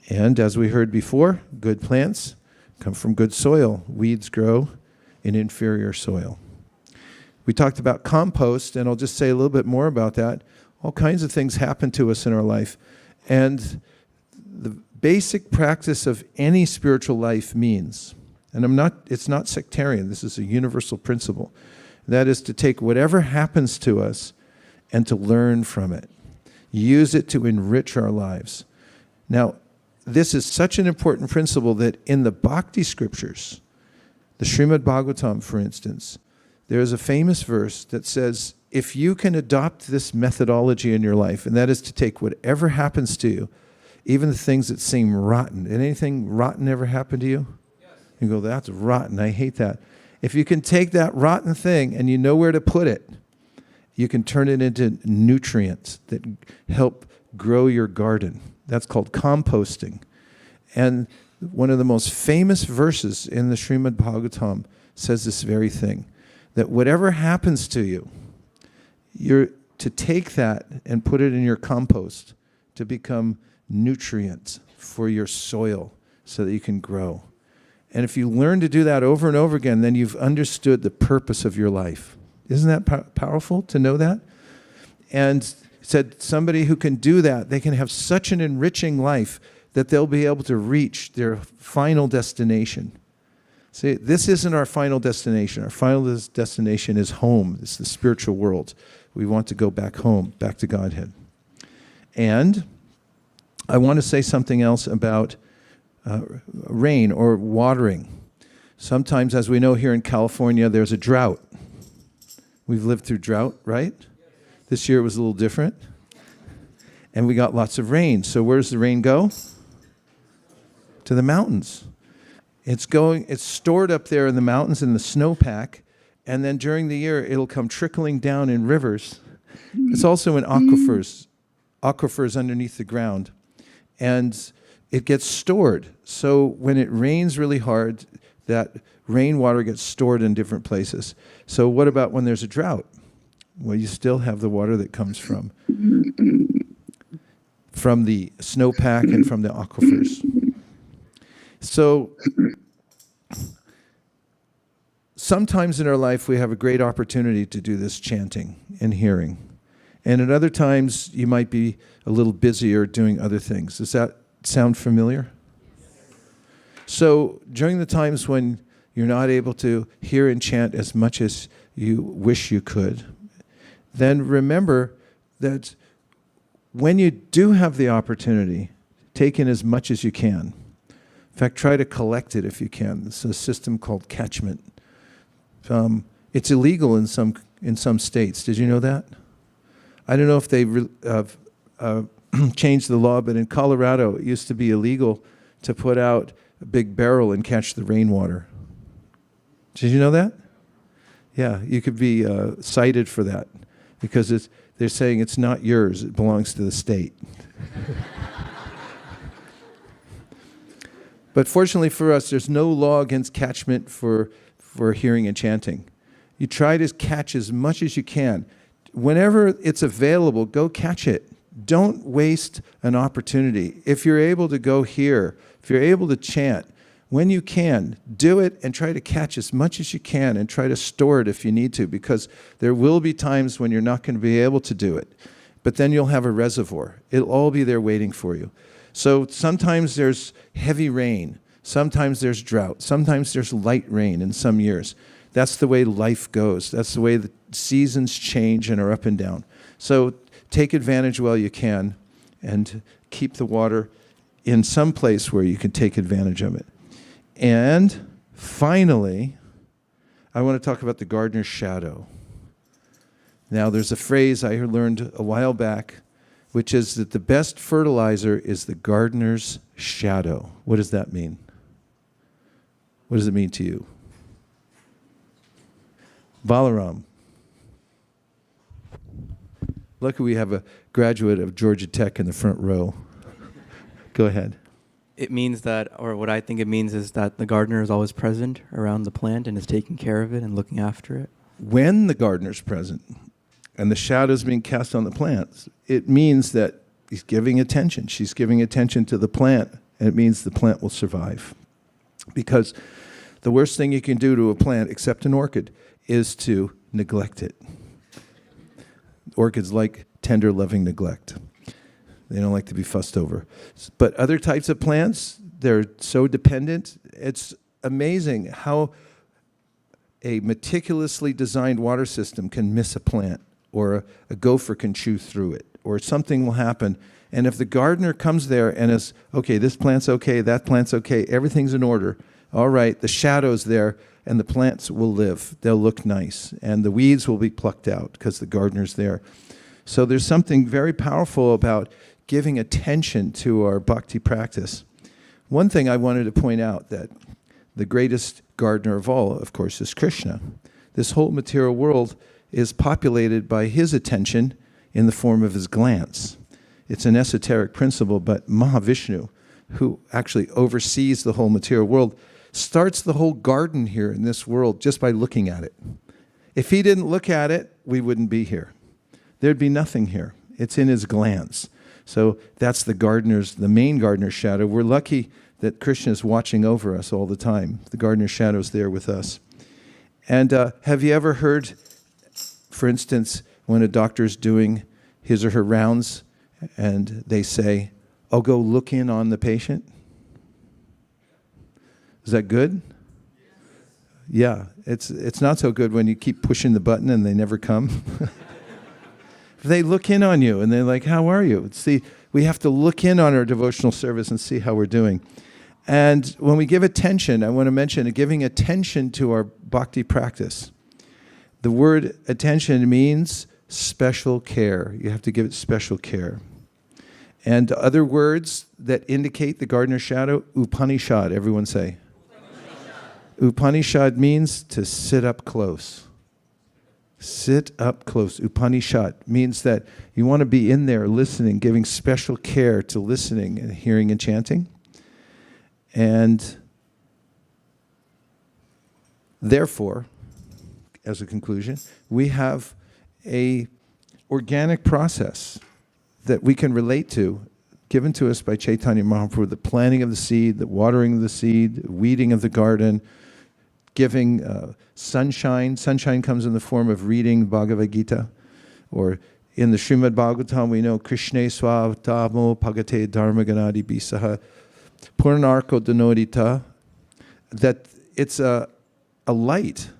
And as we heard before, good plants come from good soil. Weeds grow in inferior soil. We talked about compost, and I'll just say a little bit more about that. All kinds of things happen to us in our life. And the basic practice of any spiritual life means, and it's not sectarian, this is a universal principle, that is to take whatever happens to us and to learn from it. Use it to enrich our lives. Now, this is such an important principle that in the Bhakti scriptures, the Srimad Bhagavatam, for instance, there is a famous verse that says, if you can adopt this methodology in your life, and that is to take whatever happens to you, even the things that seem rotten. Did anything rotten ever happen to you? Yes. You go, that's rotten, I hate that. If you can take that rotten thing and you know where to put it, you can turn it into nutrients that help grow your garden. That's called composting. And one of the most famous verses in the Srimad Bhagavatam says this very thing, that whatever happens to you, you're to take that and put it in your compost to become nutrients for your soil so that you can grow. And if you learn to do that over and over again, then you've understood the purpose of your life. Isn't that powerful to know that? And said somebody who can do that, they can have such an enriching life that they'll be able to reach their final destination. See, this isn't our final destination. Our final destination is home. It's the spiritual world. We want to go back home, back to Godhead. And I want to say something else about rain or watering. Sometimes, as we know here in California, there's a drought. We've lived through drought, right? This year it was a little different. And we got lots of rain. So where does the rain go? To the mountains. It's stored up there in the mountains in the snowpack, and then during the year it'll come trickling down in rivers. It's also in aquifers underneath the ground. And it gets stored. So when it rains really hard, that rainwater gets stored in different places. So what about when there's a drought? Well, you still have the water that comes from the snowpack and from the aquifers. So sometimes in our life we have a great opportunity to do this chanting and hearing. And at other times you might be a little busier doing other things. Does that sound familiar? So during the times when you're not able to hear and chant as much as you wish you could, then remember that when you do have the opportunity, take in as much as you can. In fact, try to collect it if you can. It's a system called catchment. It's illegal in some states. Did you know that? I don't know if they changed the law, but in Colorado, it used to be illegal to put out a big barrel and catch the rainwater. Did you know that? Yeah, you could be cited for that because they're saying it's not yours, it belongs to the state. But fortunately for us, there's no law against catchment for hearing and chanting. You try to catch as much as you can. Whenever it's available, go catch it. Don't waste an opportunity. If you're able to go hear, if you're able to chant, when you can, do it and try to catch as much as you can and try to store it if you need to, because there will be times when you're not going to be able to do it. But then you'll have a reservoir. It'll all be there waiting for you. So sometimes there's heavy rain. Sometimes there's drought. Sometimes there's light rain in some years. That's the way life goes. That's the way the seasons change and are up and down. So take advantage while you can and keep the water in some place where you can take advantage of it. And finally, I want to talk about the gardener's shadow. Now, there's a phrase I learned a while back, which is that the best fertilizer is the gardener's shadow. What does that mean? What does it mean to you? Balaram. Luckily, we have a graduate of Georgia Tech in the front row. Go ahead. It means that, or what I think it means is that the gardener is always present around the plant and is taking care of it and looking after it. When the gardener's present and the shadow's being cast on the plants, it means that he's giving attention. She's giving attention to the plant, and it means the plant will survive. Because the worst thing you can do to a plant, except an orchid, is to neglect it. Orchids like tender, loving neglect. They don't like to be fussed over. But other types of plants, they're so dependent. It's amazing how a meticulously designed water system can miss a plant, or a gopher can chew through it, or something will happen. And if the gardener comes there and is, okay, this plant's okay, that plant's okay, everything's in order, all right, the shadow's there, and the plants will live. They'll look nice. And the weeds will be plucked out because the gardener's there. So there's something very powerful about giving attention to our bhakti practice. One thing I wanted to point out, that the greatest gardener of all, of course, is Krishna. This whole material world is populated by his attention in the form of his glance. It's an esoteric principle, but Mahavishnu, who actually oversees the whole material world, starts the whole garden here in this world just by looking at it. If he didn't look at it, we wouldn't be here. There'd be nothing here. It's in his glance. So that's the main gardener's shadow. We're lucky that Krishna is watching over us all the time. The gardener's shadow is there with us. And have you ever heard, for instance, when a doctor's doing his or her rounds and they say, "Oh, go look in on the patient"? Is that good? Yeah, it's not so good when you keep pushing the button and they never come. They look in on you and they're like, "How are you?" See, we have to look in on our devotional service and see how we're doing. And when we give attention, I want to mention giving attention to our bhakti practice. The word attention means special care. You have to give it special care. And other words that indicate the gardener's shadow, Upanishad, everyone say. Upanishad means to sit up close. Sit up close. Upanishad means that you want to be in there listening, giving special care to listening and hearing and chanting. And therefore, as a conclusion, we have a organic process that we can relate to, given to us by Chaitanya Mahaprabhu, the planting of the seed, the watering of the seed, weeding of the garden, giving sunshine. Sunshine comes in the form of reading Bhagavad Gita, or in the Srimad Bhagavatam we know Krishna Swavatamo Pagate Dharmaganadi Bisaha Purnarko Danodita, that it's a light,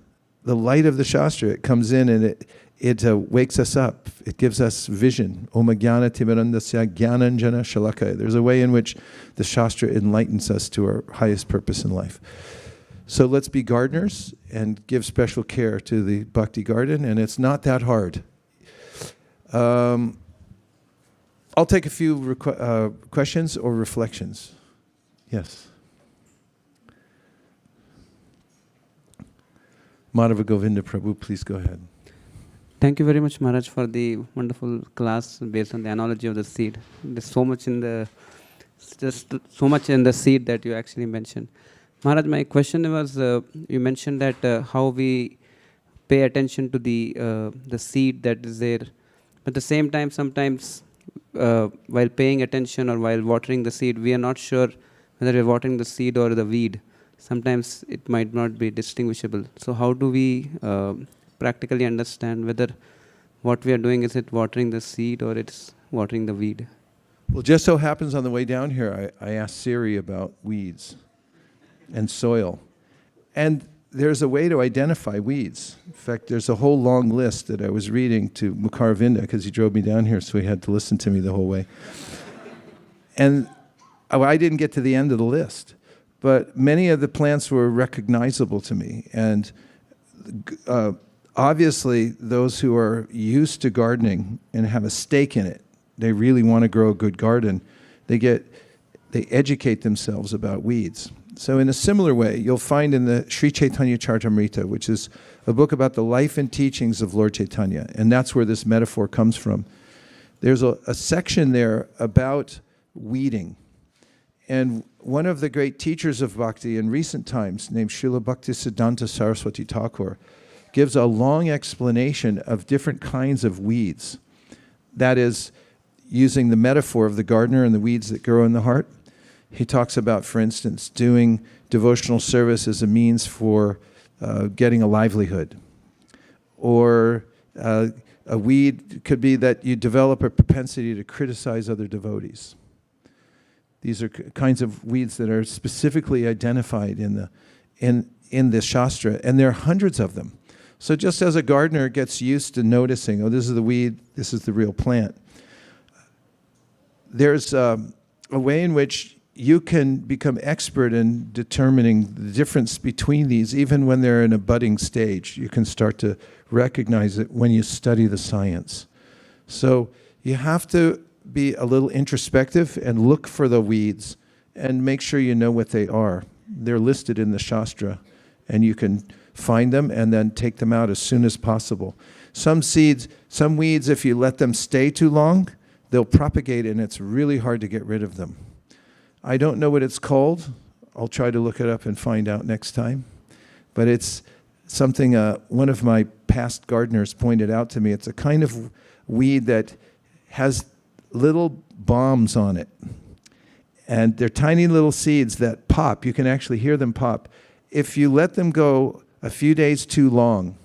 the light of the Shastra. It comes in and it wakes us up. It gives us vision. Om Jnana Timirandasya Jnananjana Shalaka. There's a way in which the Shastra enlightens us to our highest purpose in life. So let's be gardeners and give special care to the bhakti garden, and it's not that hard. I'll take a few questions or reflections. Yes. Madhava Govinda Prabhu, please go ahead. Thank you very much, Maharaj, for the wonderful class based on the analogy of the seed. There's so much in the seed that you actually mentioned. Maharaj, my question was, you mentioned that how we pay attention to the seed that is there. But at the same time, sometimes while paying attention or while watering the seed, we are not sure whether we're watering the seed or the weed. Sometimes it might not be distinguishable. So how do we practically understand whether what we are doing, is it watering the seed or it's watering the weed? Well, just so happens on the way down here, I asked Siri about weeds and soil. And there's a way to identify weeds. In fact, there's a whole long list that I was reading to Mukaravinda because he drove me down here, so he had to listen to me the whole way. And I didn't get to the end of the list, but many of the plants were recognizable to me. And obviously, those who are used to gardening and have a stake in it, they really want to grow a good garden, they educate themselves about weeds. So in a similar way, you'll find in the Sri Chaitanya Charitamrita, which is a book about the life and teachings of Lord Chaitanya, and that's where this metaphor comes from. there's a section there about weeding. And one of the great teachers of bhakti in recent times, named Srila Bhaktisiddhanta Saraswati Thakur, gives a long explanation of different kinds of weeds. That is, using the metaphor of the gardener and the weeds that grow in the heart. He talks about, for instance, doing devotional service as a means for getting a livelihood. Or a weed could be that you develop a propensity to criticize other devotees. These are kinds of weeds that are specifically identified in the Shastra, and there are hundreds of them. So just as a gardener gets used to noticing, oh, this is the weed, this is the real plant, there's a way in which you can become expert in determining the difference between these, even when they're in a budding stage. You can start to recognize it when you study the science. So you have to be a little introspective and look for the weeds and make sure you know what they are. They're listed in the Shastra, and you can find them and then take them out as soon as possible. Some weeds, if you let them stay too long, they'll propagate, and it's really hard to get rid of them. I don't know what it's called. I'll try to look it up and find out next time. But it's something one of my past gardeners pointed out to me. It's a kind of weed that has little bombs on it. And they're tiny little seeds that pop. You can actually hear them pop. If you let them go a few days too long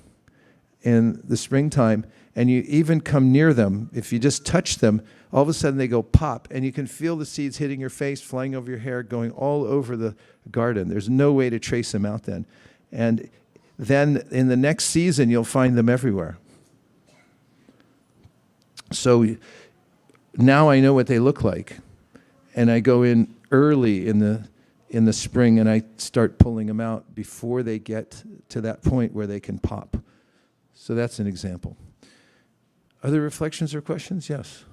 in the springtime, and you even come near them, if you just touch them, all of a sudden they go pop, and you can feel the seeds hitting your face, flying over your hair, going all over the garden. There's no way to trace them out then. And then in the next season, you'll find them everywhere. So now I know what they look like, and I go in early in the spring, and I start pulling them out before they get to that point where they can pop. So that's an example. Other reflections or questions? Yes.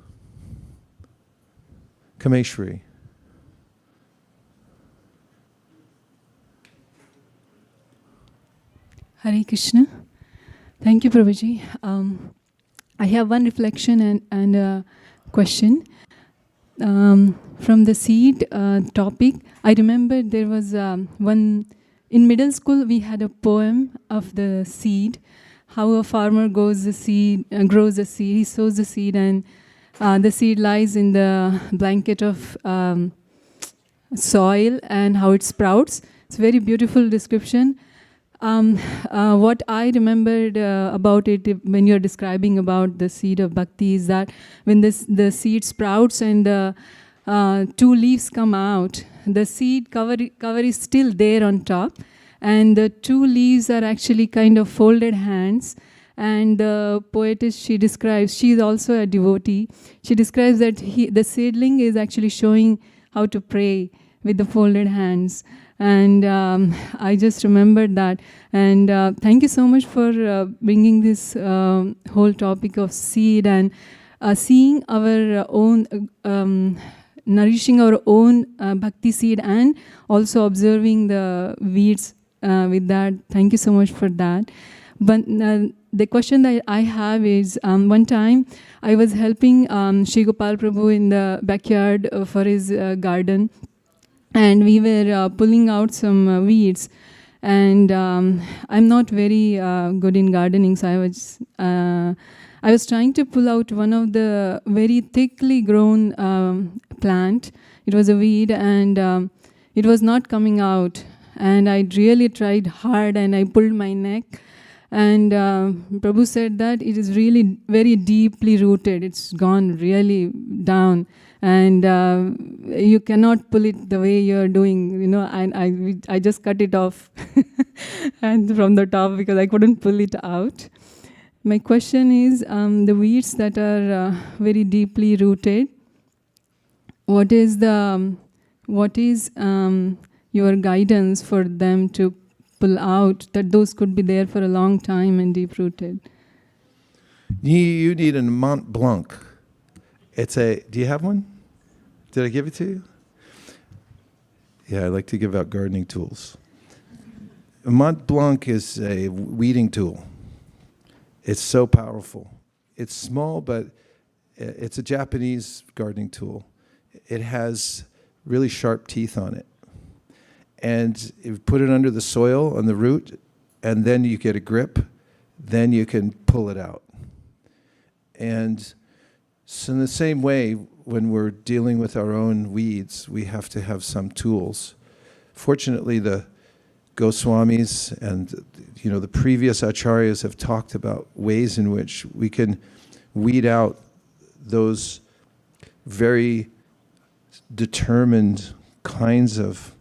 Kameshwari. Hare Krishna. Thank you, Prabhuji. I have one reflection and a question. From the seed topic, I remember there was one, in middle school we had a poem of the seed, how a farmer grows the seed, he sows the seed, and the seed lies in the blanket of soil and how it sprouts. It's a very beautiful description. What I remembered about it when you're describing about the seed of bhakti is that when the seed sprouts and the two leaves come out, the seed cover is still there on top, and the two leaves are actually kind of folded hands. And the poetess, she is also a devotee. She describes that the seedling is actually showing how to pray with the folded hands. And I just remembered that. And thank you so much for bringing this whole topic of seed and seeing our own, nourishing our own bhakti seed, and also observing the weeds with that. Thank you so much for that. But the question that I have is, one time I was helping Shri Gopal Prabhu in the backyard for his garden, and we were pulling out some weeds. And I'm not very good in gardening, so I was trying to pull out one of the very thickly grown plant. It was a weed, and it was not coming out. And I really tried hard, and I pulled my neck. And Prabhu said that it is really very deeply rooted. It's gone really down. And you cannot pull it the way you're doing, you know. And I just cut it off and from the top because I couldn't pull it out. My question is, the weeds that are very deeply rooted, what is your guidance for them to pull out, that those could be there for a long time and deep-rooted? You need a Mont Blanc. Do you have one? Did I give it to you? Yeah, I like to give out gardening tools. A Mont Blanc is a weeding tool. It's so powerful. It's small, but It's a Japanese gardening tool. It has really sharp teeth on it. And you put it under the soil on the root, and then you get a grip, then you can pull it out. And so in the same way, when we're dealing with our own weeds, we have to have some tools. Fortunately, the Goswamis and the previous acharyas have talked about ways in which we can weed out those very determined kinds of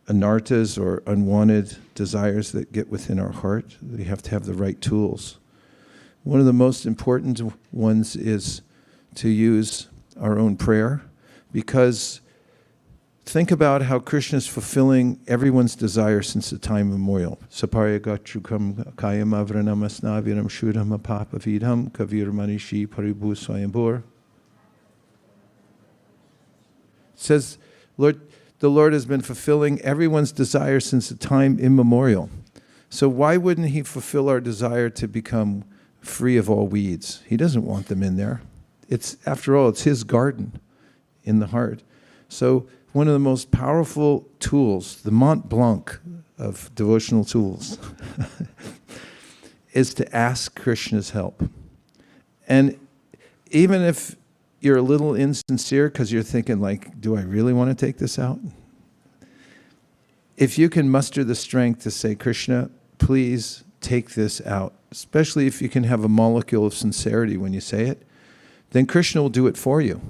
anarthas or unwanted desires that get within our heart. We have to have the right tools. One of the most important ones is to use our own prayer, because think about how Krishna is fulfilling everyone's desire since the time immemorial. Saparya gachukam kayam avranam asnaviram shudham apapavidham kavir manishi paribhu swayambur. It says, the Lord has been fulfilling everyone's desire since the time immemorial. So why wouldn't he fulfill our desire to become free of all weeds? He doesn't want them in there. After all, it's his garden in the heart. So one of the most powerful tools, the Mont Blanc of devotional tools, is to ask Krishna's help. And even if you're a little insincere because you're thinking like, do I really want to take this out? If you can muster the strength to say, Krishna, please take this out, especially if you can have a molecule of sincerity when you say it, then Krishna will do it for you.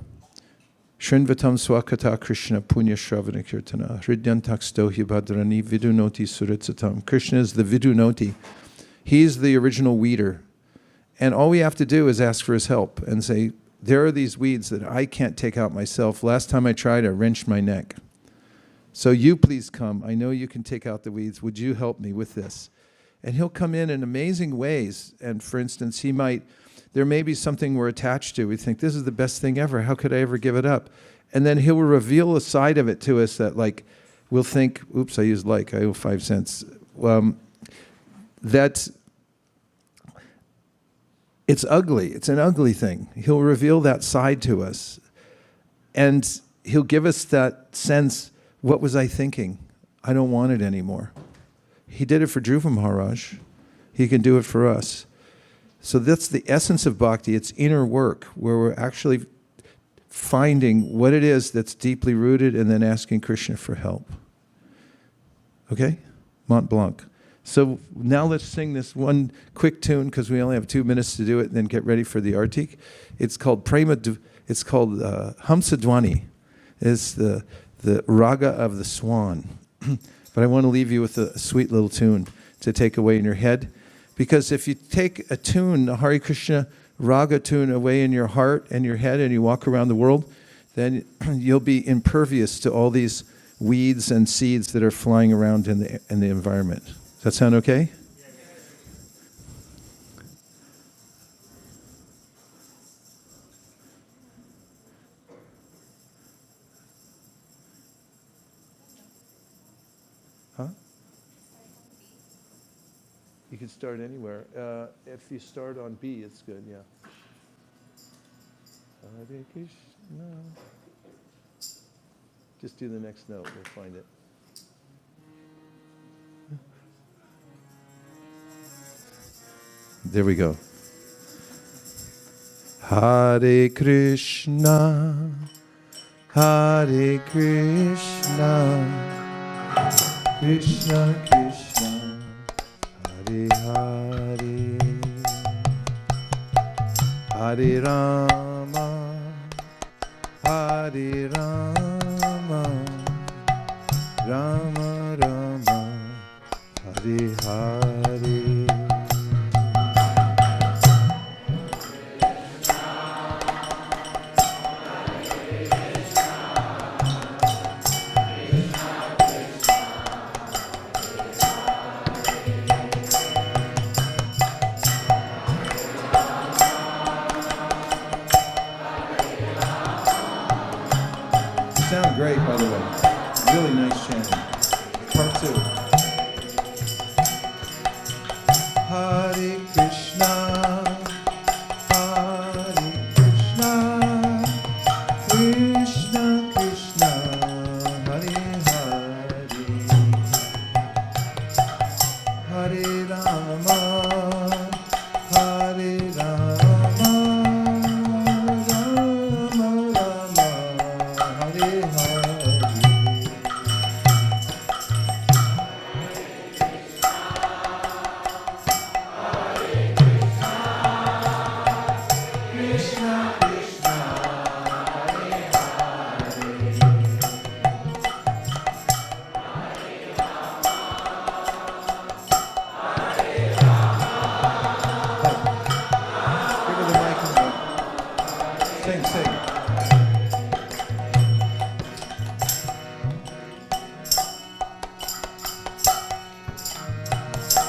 Shrinvatam swakata Krishna punya shravana kirtana hridyantaksto hibhadrani vidunoti suritsatam. Krishna is the vidunoti. He's the original weeder. And all we have to do is ask for his help and say, there are these weeds that I can't take out myself. Last time I tried, I wrenched my neck. So you please come. I know you can take out the weeds. Would you help me with this? And he'll come in amazing ways. And for instance, there may be something we're attached to. We think, this is the best thing ever. How could I ever give it up? And then he'll reveal a side of it to us that we'll think, oops, I used I owe 5 cents. It's ugly. It's an ugly thing. He'll reveal that side to us. And he'll give us that sense, what was I thinking? I don't want it anymore. He did it for Dhruva Maharaj. He can do it for us. So that's the essence of bhakti. It's inner work where we're actually finding what it is that's deeply rooted and then asking Krishna for help. Okay? Mont Blanc. So now let's sing this one quick tune because we only have 2 minutes to do it and then get ready for the artik. It's called Hamsadwani. It's the raga of the swan. But I want to leave you with a sweet little tune to take away in your head. Because if you take a tune, a Hare Krishna raga tune away in your heart and your head and you walk around the world, then you'll be impervious to all these weeds and seeds that are flying around in the environment. Does that sound okay? Huh? You can start anywhere. If you start on B, it's good, yeah. Hare Krishna. Just do the next note, we'll find it. There we go. Hare Krishna, Hare Krishna, Krishna Krishna, Hare Hare, Hare Rama, Hare Rama, Rama Rama, Hare Hare. Sound great, by the way. Really nice chanting. Part 2. Hare Krishna, Hare Krishna. Sing, sing.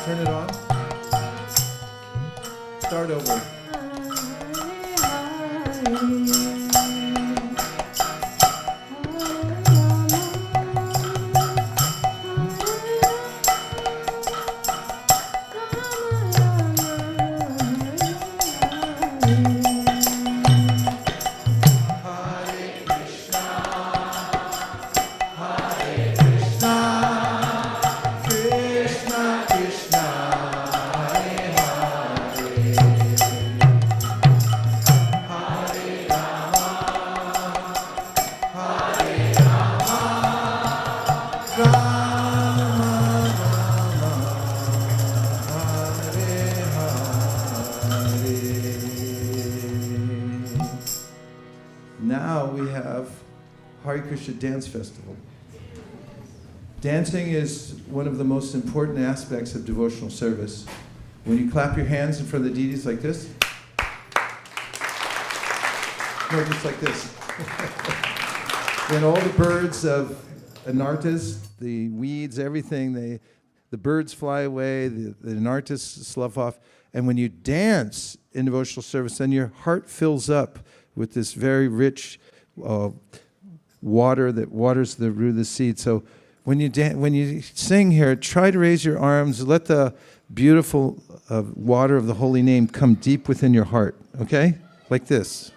Turn it on. Start over. Now we have Hare Krishna Dance Festival. Dancing is one of the most important aspects of devotional service. When you clap your hands in front of the deities like this, no, just like this. Then all the birds of anartas, the weeds, everything, the birds fly away, the anartas slough off. And when you dance in devotional service, then your heart fills up with this very rich water that waters the root of the seed. So when you sing here, try to raise your arms. Let the beautiful water of the holy name come deep within your heart, okay? Like this.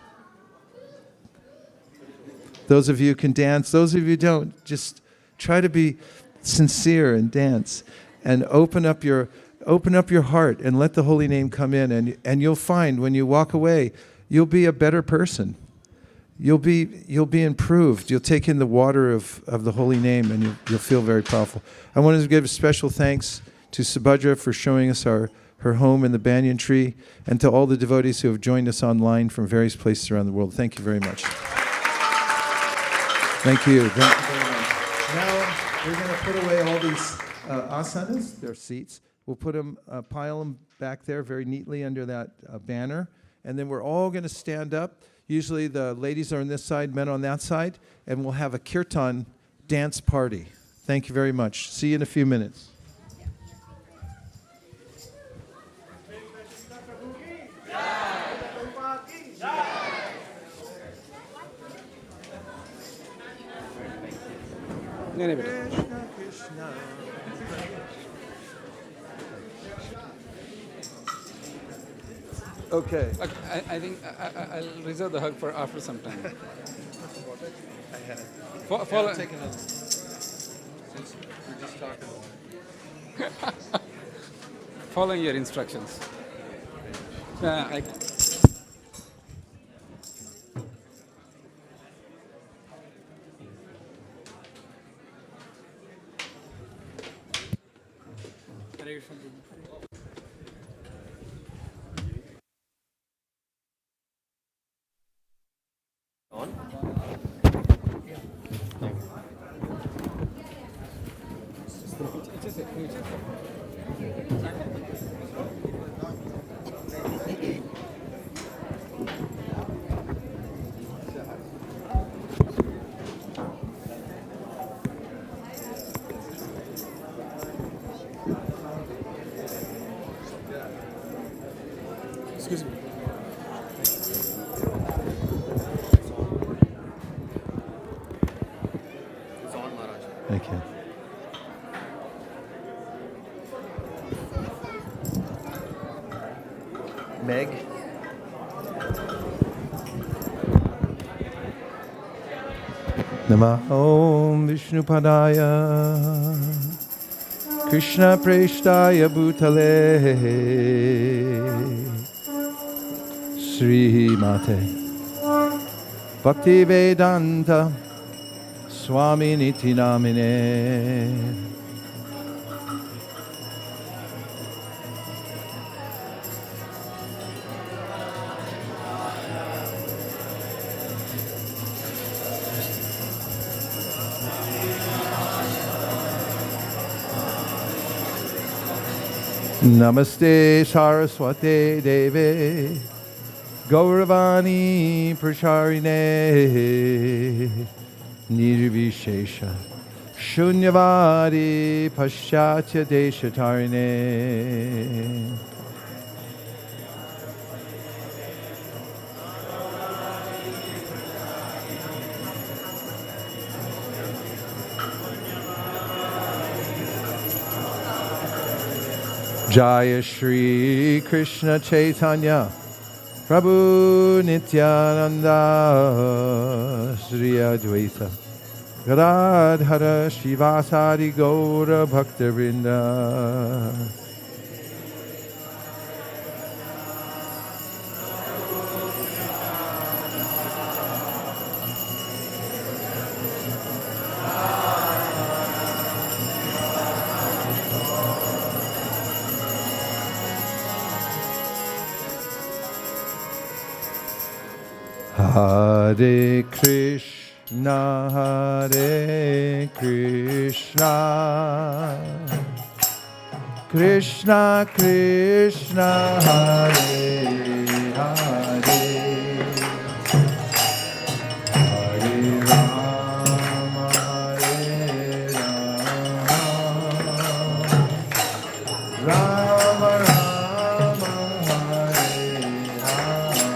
Those of you who can dance, those of you who don't, just try to be sincere and dance. And open up your heart and let the holy name come in. And you'll find when you walk away, you'll be a better person. You'll be improved. You'll take in the water of the holy name, and you'll feel very powerful. I wanted to give special thanks to Subhadra for showing us her home in the banyan tree, and to all the devotees who have joined us online from various places around the world. Thank you very much. Thank you. Thank you very much. Now we're going to put away all these asanas, their seats. We'll put them, pile them back there very neatly under that banner. And then we're all going to stand up. Usually the ladies are on this side, men on that side. And we'll have a kirtan dance party. Thank you very much. See you in a few minutes. Krishna, Krishna. Okay. I think I'll reserve the hug for after some time. I had. Follow. I'll take another. Since we're just talking. Following your instructions. Excuse me. Thank you. Meg. Namah Om Vishnupadaya Krishna Preshtaya Bhutale Sri Mate Bhakti Vedanta Swami Niti Namine. Namaste Saraswate Deve Gauravani Prasharine Nirvishesha Shunyavadi Paschatya Deshatarine. Jaya Shri Krishna Chaitanya Prabhu Nityananda Sri Advaita Gadadhara Shivasari Gaura Bhaktivinoda. Hare Krishna, Hare Krishna, Krishna Krishna, Hare Hare, Hare Rama, Hare Rama, Rama Rama, Hare Hare.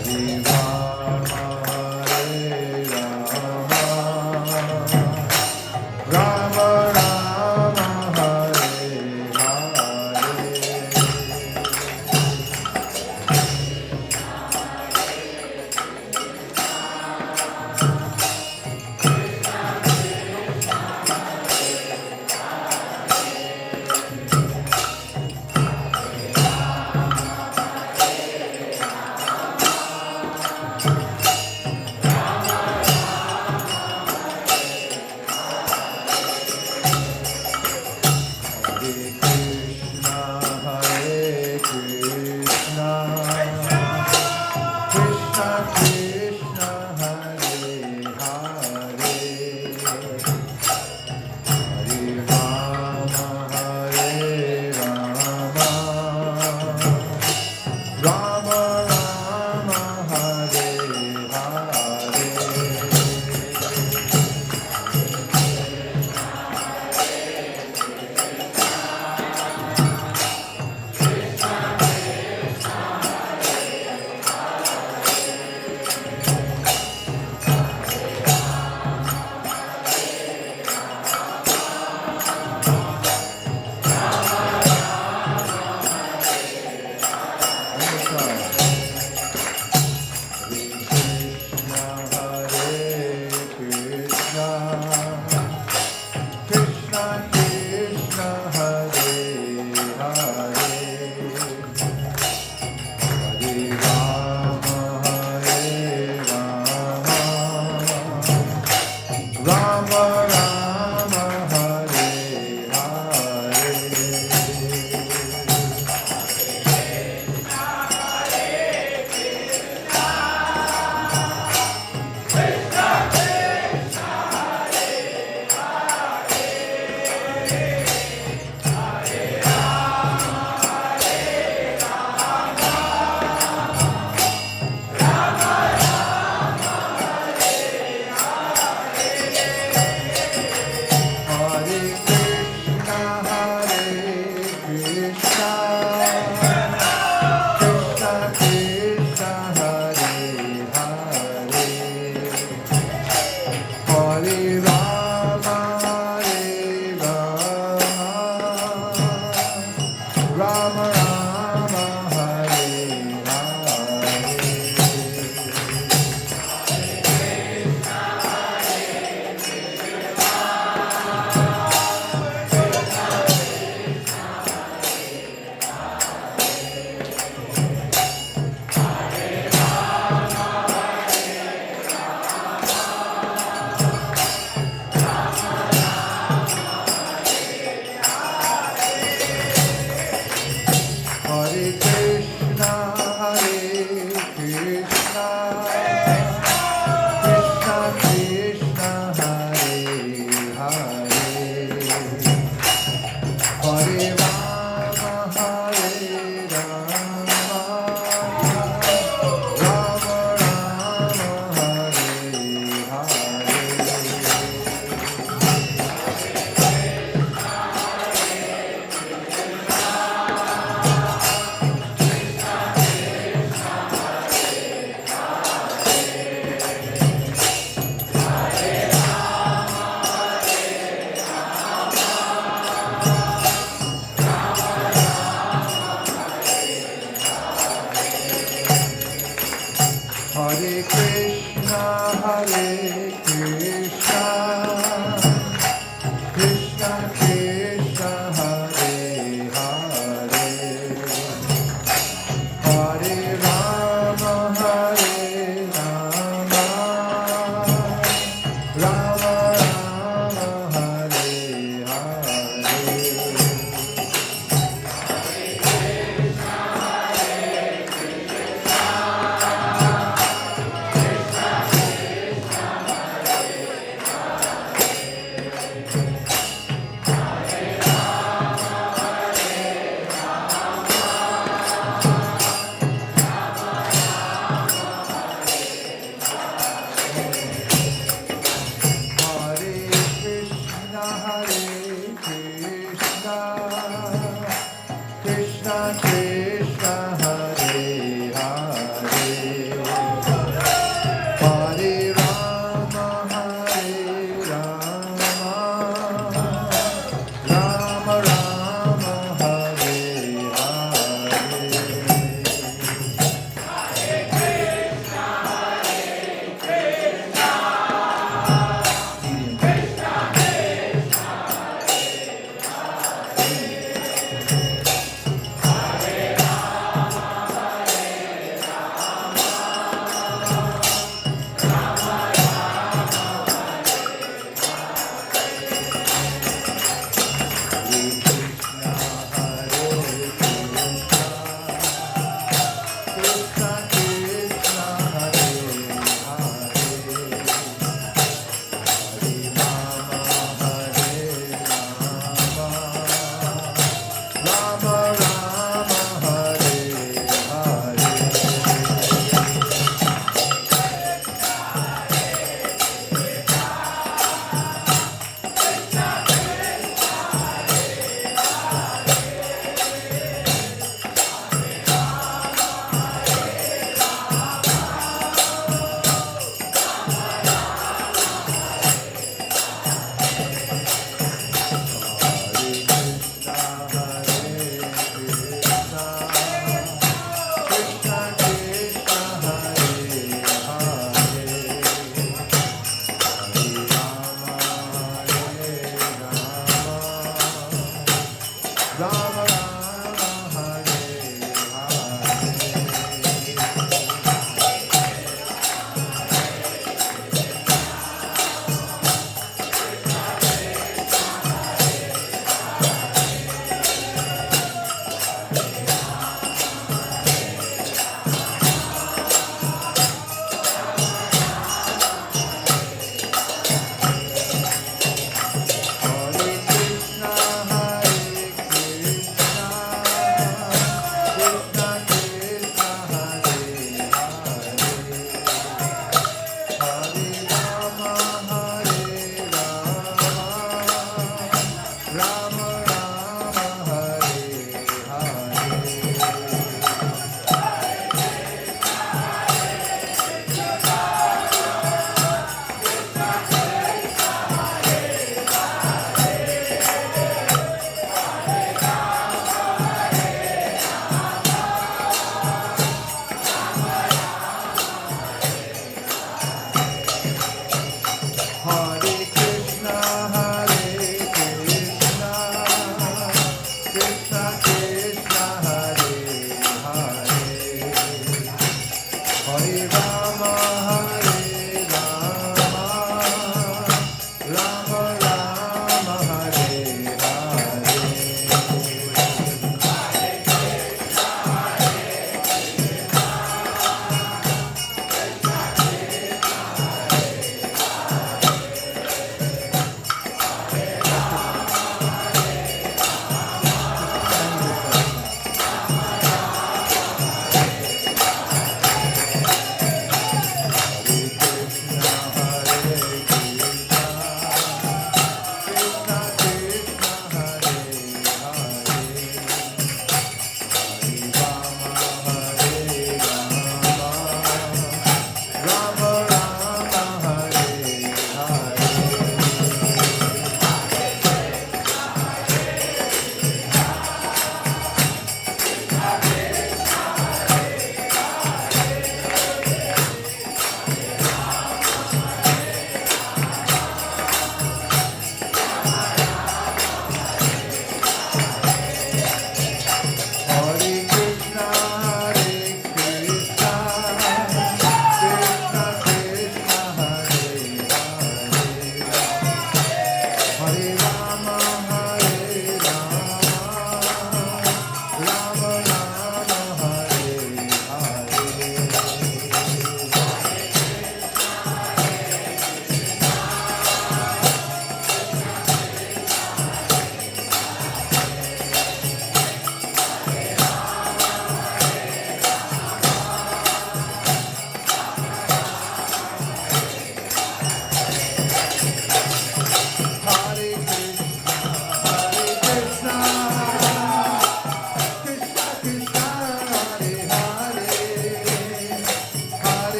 Hare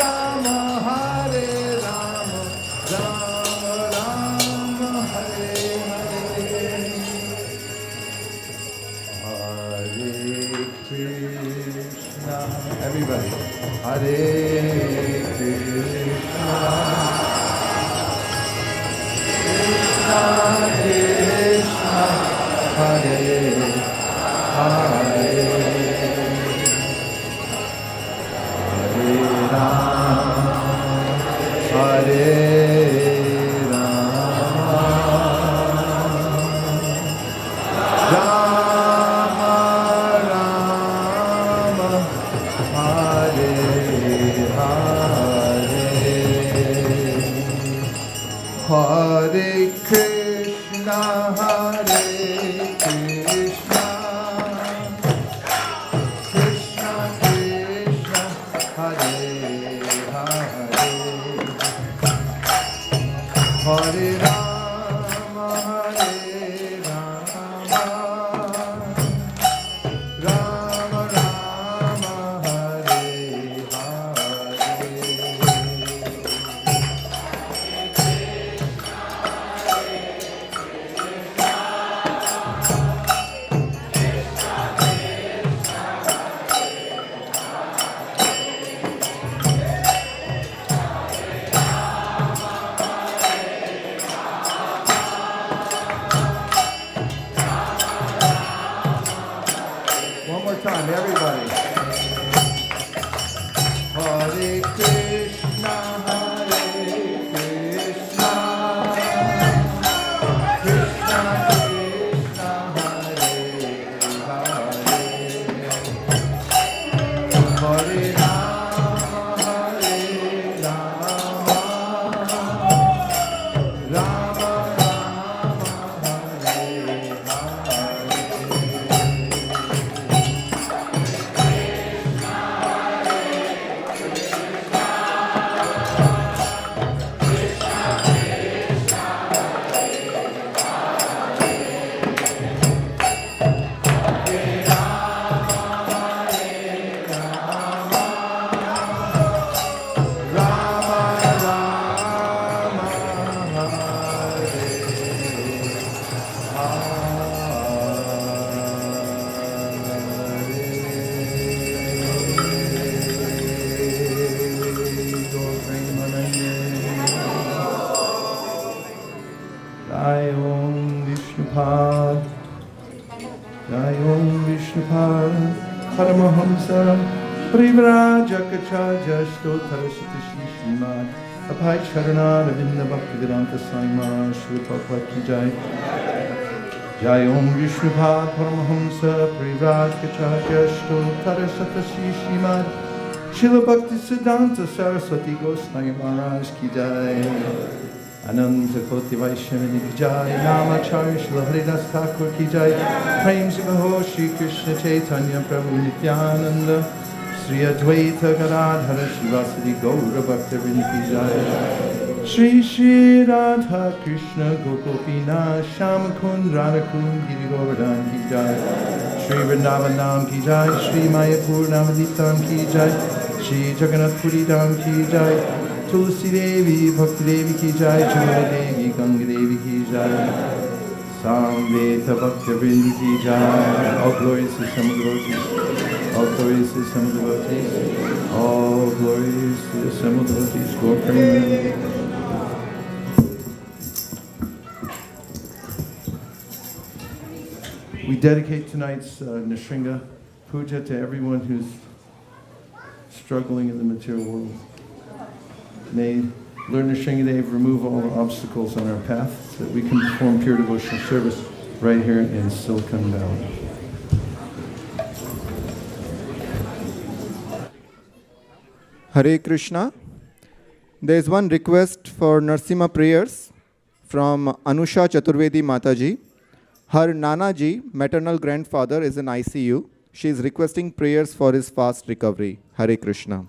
Rama, Hare Rama, Rama Rama, Hare Hare. Hare Krishna. Everybody. Hare Krishna. Krishna Krishna. Hare Hare. Hare Rama. Hare Hare Krishna, Hare Krishna, Krishna Krishna, Hare Hare, Hare Rama, Hare Rama, Rama Rama, Hare Hare. One more time, everybody. Hare Krishna, Hare Krishna, Krishna Krishna, Hare Hare, Hare Rama, Hare Rama, Rama Rama, Hare Jai Om Vishnupad, Jai Om Vishnupad, Paramahamsa, Parivrajakacharya Stotarasati Shrimad, Abhay Charana Ravinda Bhaktivedanta Saima, Shri Prabhupada Ki Jai. Jai Om Vishnupad, Paramahamsa, Parivrajakacharya Stotarasati Shrimad, Srila Bhakti Siddhanta Saraswati Goswami Maharaj Ki Jai. Ananda Koti Vaishnavini Ki Jai, Namacharya Srila Haridas Thakur Ki Jai, Prem Sivaho Shri Krishna Chaitanya Prabhu Nityananda, Sri Advaita Gadadhara Shivasadi Gaura Bhakta Vrinda Ki Jai, Shri Shri Radha Krishna Gopopina Shamakund Radhakund Giri Govardhan Ki Jai, Shri Vrindavan Nam Ki Jai, Shri Mayapur Navadiptam Ki Jai, Shri Jagannath Puri Dham Ki Jai, Tulsi Devi, Bhakti Devi Ki Jai, Jaya Devi, Ganga Devi Ki Jai, Samveta Bhakti Vrinda Ki Jai. All glories to some devotees. All glories to some devotees. All glories to the assembled devotees. Gaur Premanandi. We dedicate tonight's Nrsimha Puja to everyone who's struggling in the material world. May Lord Nrsimhadev remove all the obstacles on our path so that we can perform pure devotional service right here in Silicon Valley. Hare Krishna. There is one request for Narsimha prayers from Anusha Chaturvedi Mataji. Her Nana ji, maternal grandfather, is in ICU. She is requesting prayers for his fast recovery. Hare Krishna.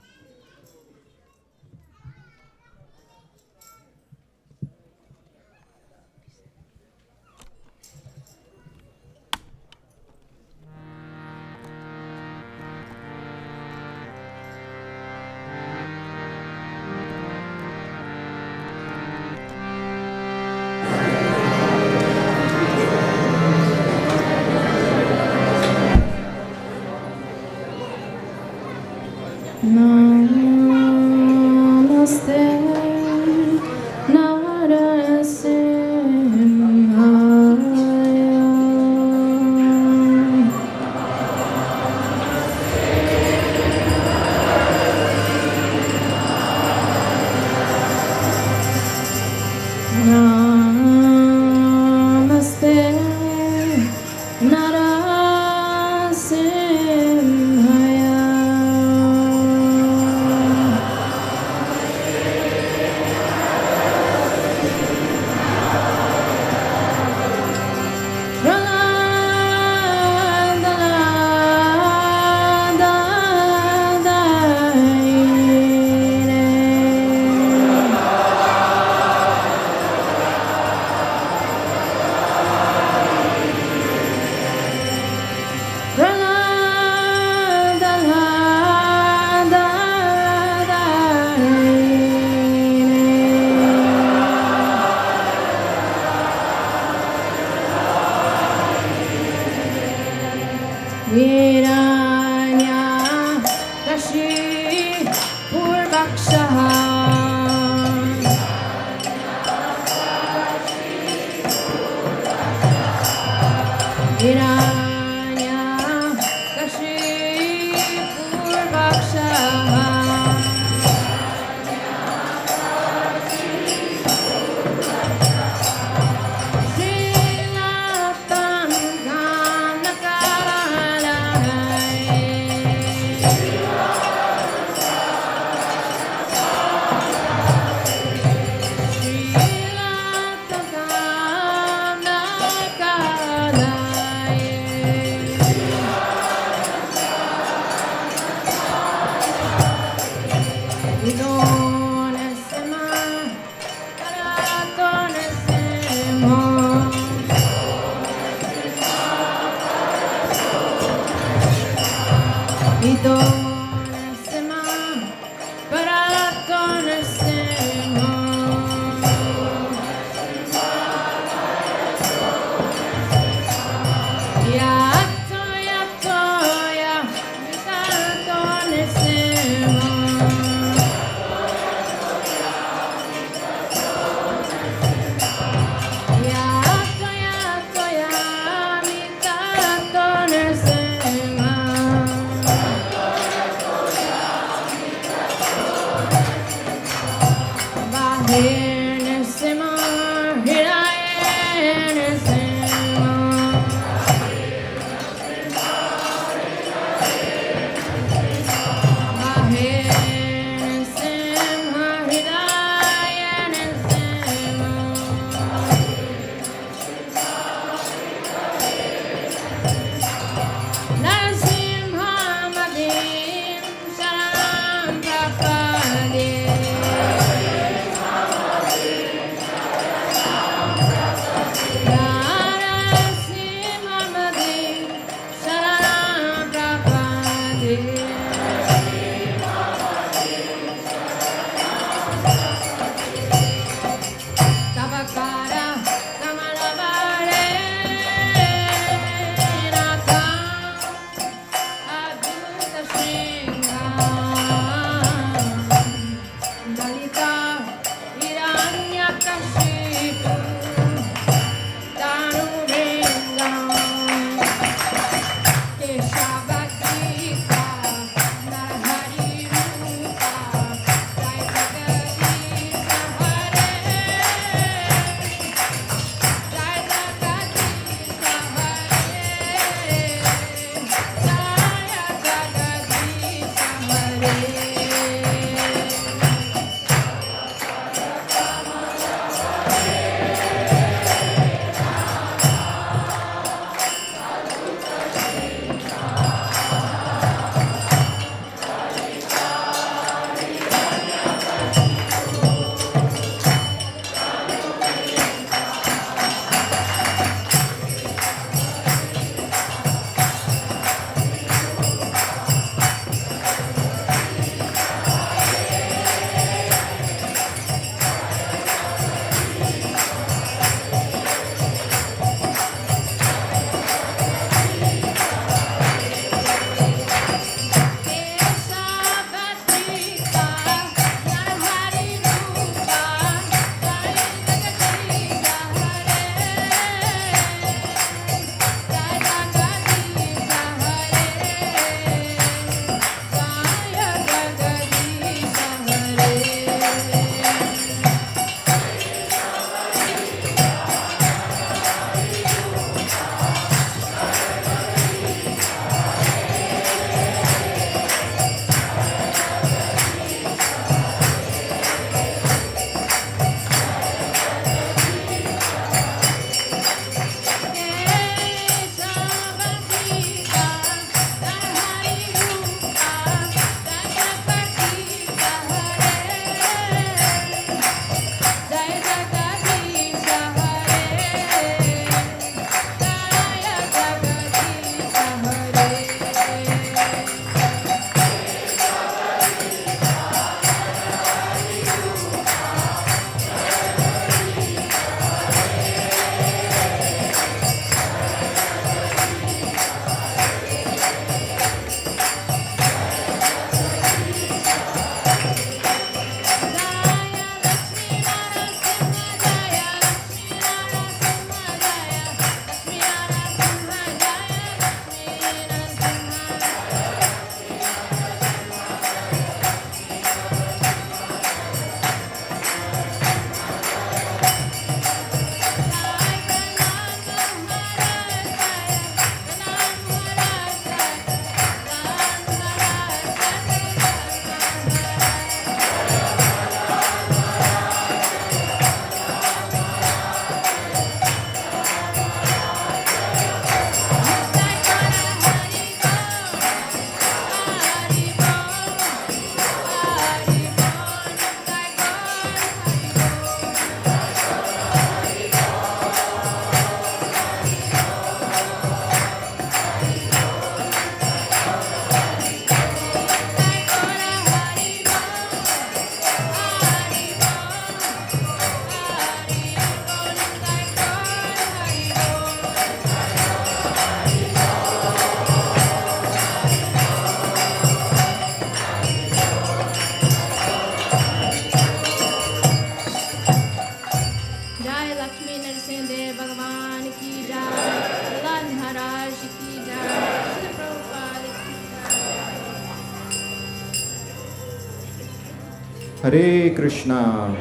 Hare Krishna,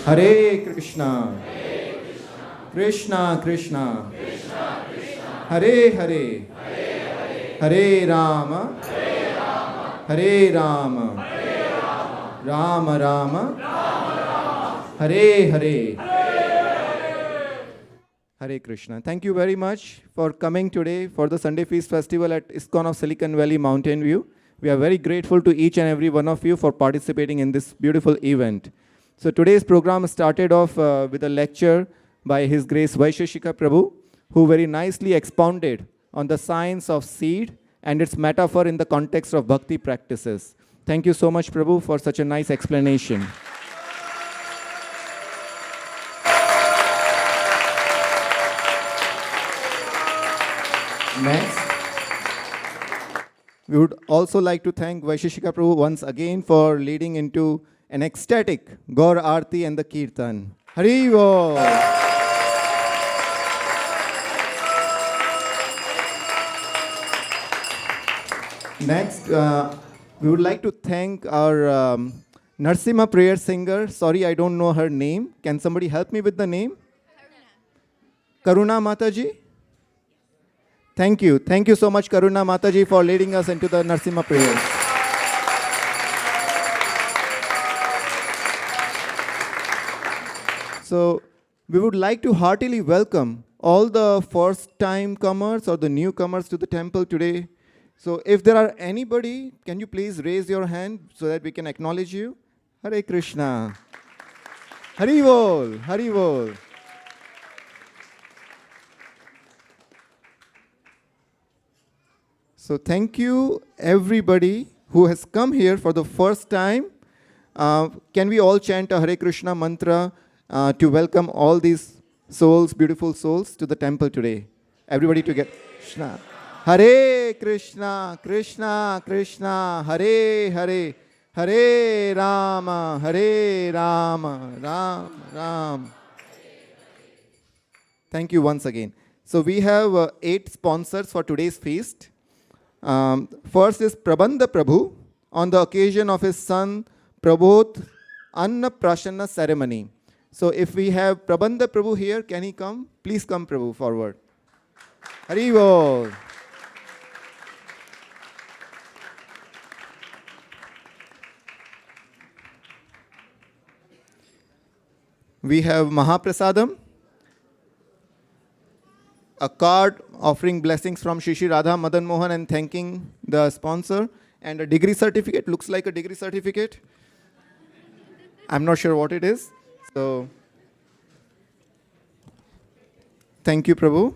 Hare Krishna, Krishna Krishna, Hare Hare, Hare Rama, Hare Rama, Rama Rama, Hare Hare. Hare Krishna. Thank you very much for coming today for the Sunday Feast Festival at ISKCON of Silicon Valley, Mountain View. We are very grateful to each and every one of you for participating in this beautiful event. So today's program started off with a lecture by His Grace Vaisesika Prabhu, who very nicely expounded on the science of seed and its metaphor in the context of bhakti practices. Thank you so much, Prabhu, for such a nice explanation. Next, we would also like to thank Vaisesika Prabhu once again for leading into an ecstatic Gaur Aarti and the Kirtan. Hari Bol! Next, we would like to thank our Narsimha prayer singer. Sorry, I don't know her name. Can somebody help me with the name? Karuna Mataji? Thank you. Thank you so much, Karuna Mataji, for leading us into the Narsimha prayers. So, we would like to heartily welcome all the first-time comers or the newcomers to the temple today. So, if there are anybody, can you please raise your hand so that we can acknowledge you? Hare Krishna. Hari Bol. Hari Bol. So thank you everybody who has come here for the first time. Can we all chant a Hare Krishna mantra to welcome all these souls, beautiful souls, to the temple today? Everybody together. Krishna. Hare Krishna, Krishna Krishna, Hare Hare, Hare Rama, Hare Rama, Rama Rama. Thank you once again. So we have 8 sponsors for today's feast. First is Prabandha Prabhu on the occasion of his son Prabodh Anna Prashana ceremony. So if we have Prabandha Prabhu here, can he come? Please come, Prabhu, forward. Hari Bol. We have Mahaprasadam, a card offering blessings from Shri Radha Madan Mohan and thanking the sponsor, and a degree certificate. Looks like a degree certificate. I'm not sure what it is. So, thank you, Prabhu.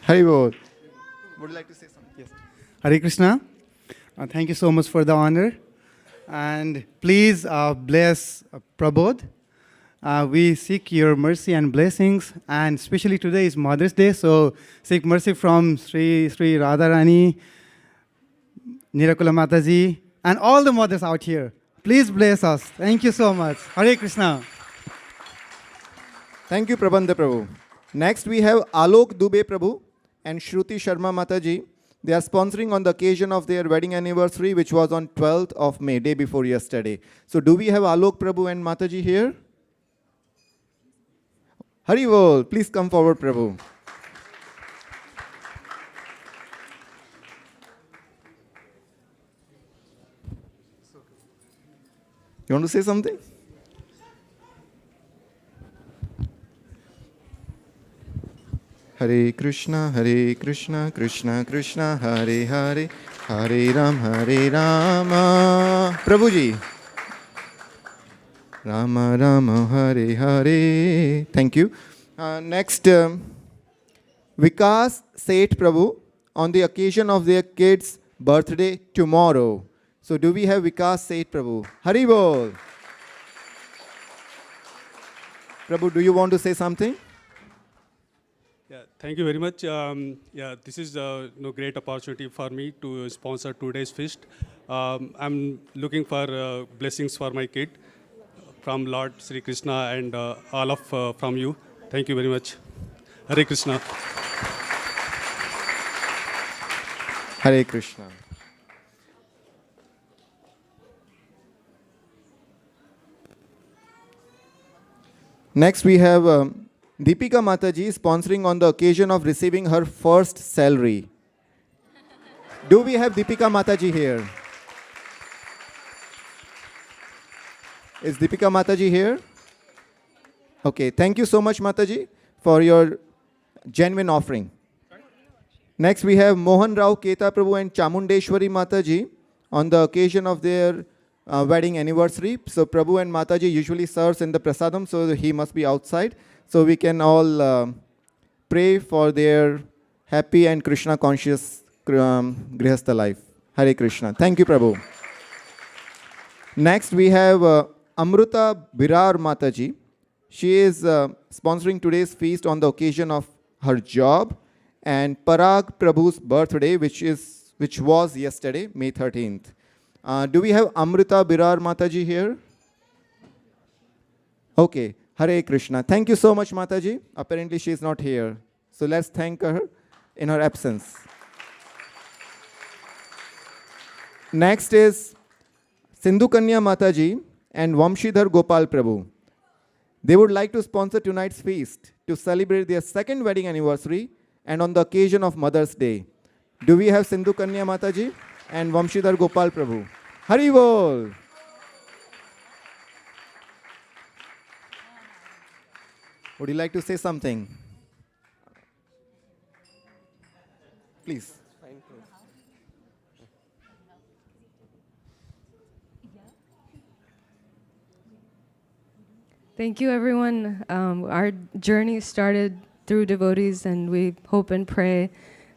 Hari Bol. Would you like to say something? Yes. Hare Krishna. Thank you so much for the honor. And please bless Prabodh. We seek your mercy and blessings. And especially today is Mother's Day, so seek mercy from Sri Radharani, Nirakula Mataji, and all the mothers out here. Please bless us. Thank you so much. Hare Krishna. Thank you, Prabandha Prabhu. Next, we have Alok Dubey Prabhu and Shruti Sharma Mataji. They are sponsoring on the occasion of their wedding anniversary, which was on 12th of May, day before yesterday. So do we have Alok Prabhu and Mataji here? Hari Bol, please come forward, Prabhu. You want to say something? Hare Krishna, Krishna Krishna, Hare Hare, Hare Rama. Prabhuji. Rama Rama, Hare Hare. Thank you. Next, Vikas Seth Prabhu on the occasion of their kid's birthday tomorrow. So do we have Vikas Seth Prabhu? Hari Bol. Prabhu, do you want to say something? Yeah, thank you very much. This is a great opportunity for me to sponsor today's feast. I'm looking for blessings for my kid from Lord Sri Krishna and all of from you. Thank you very much. Hare Krishna. Hare Krishna. Next, we have Deepika Mataji sponsoring on the occasion of receiving her first salary. Do we have Deepika Mataji here? Is Deepika Mataji here? Okay, thank you so much, Mataji, for your genuine offering. Next, we have Mohan Rao Keta Prabhu and Chamundeshwari Mataji on the occasion of their wedding anniversary. So Prabhu and Mataji usually serves in the prasadam, so he must be outside. So we can all pray for their happy and Krishna conscious Grihastha life. Hare Krishna. Thank you, Prabhu. Next, we have Amruta Birar Mataji. She is sponsoring today's feast on the occasion of her job and Parag Prabhu's birthday, which was yesterday, May 13th. Do we have Amrita Birar Mataji here? Okay, Hare Krishna. Thank you so much, Mataji. Apparently she is not here. So let's thank her in her absence. Next is Sindhu Kanya Mataji and Vamshidhar Gopal Prabhu. They would like to sponsor tonight's feast to celebrate their second wedding anniversary and on the occasion of Mother's Day. Do we have Sindhu Kanya Mataji and Vamshidhar Gopal Prabhu? Hari Bol! Would you like to say something? Please. Thank you, everyone. Our journey started through devotees, and we hope and pray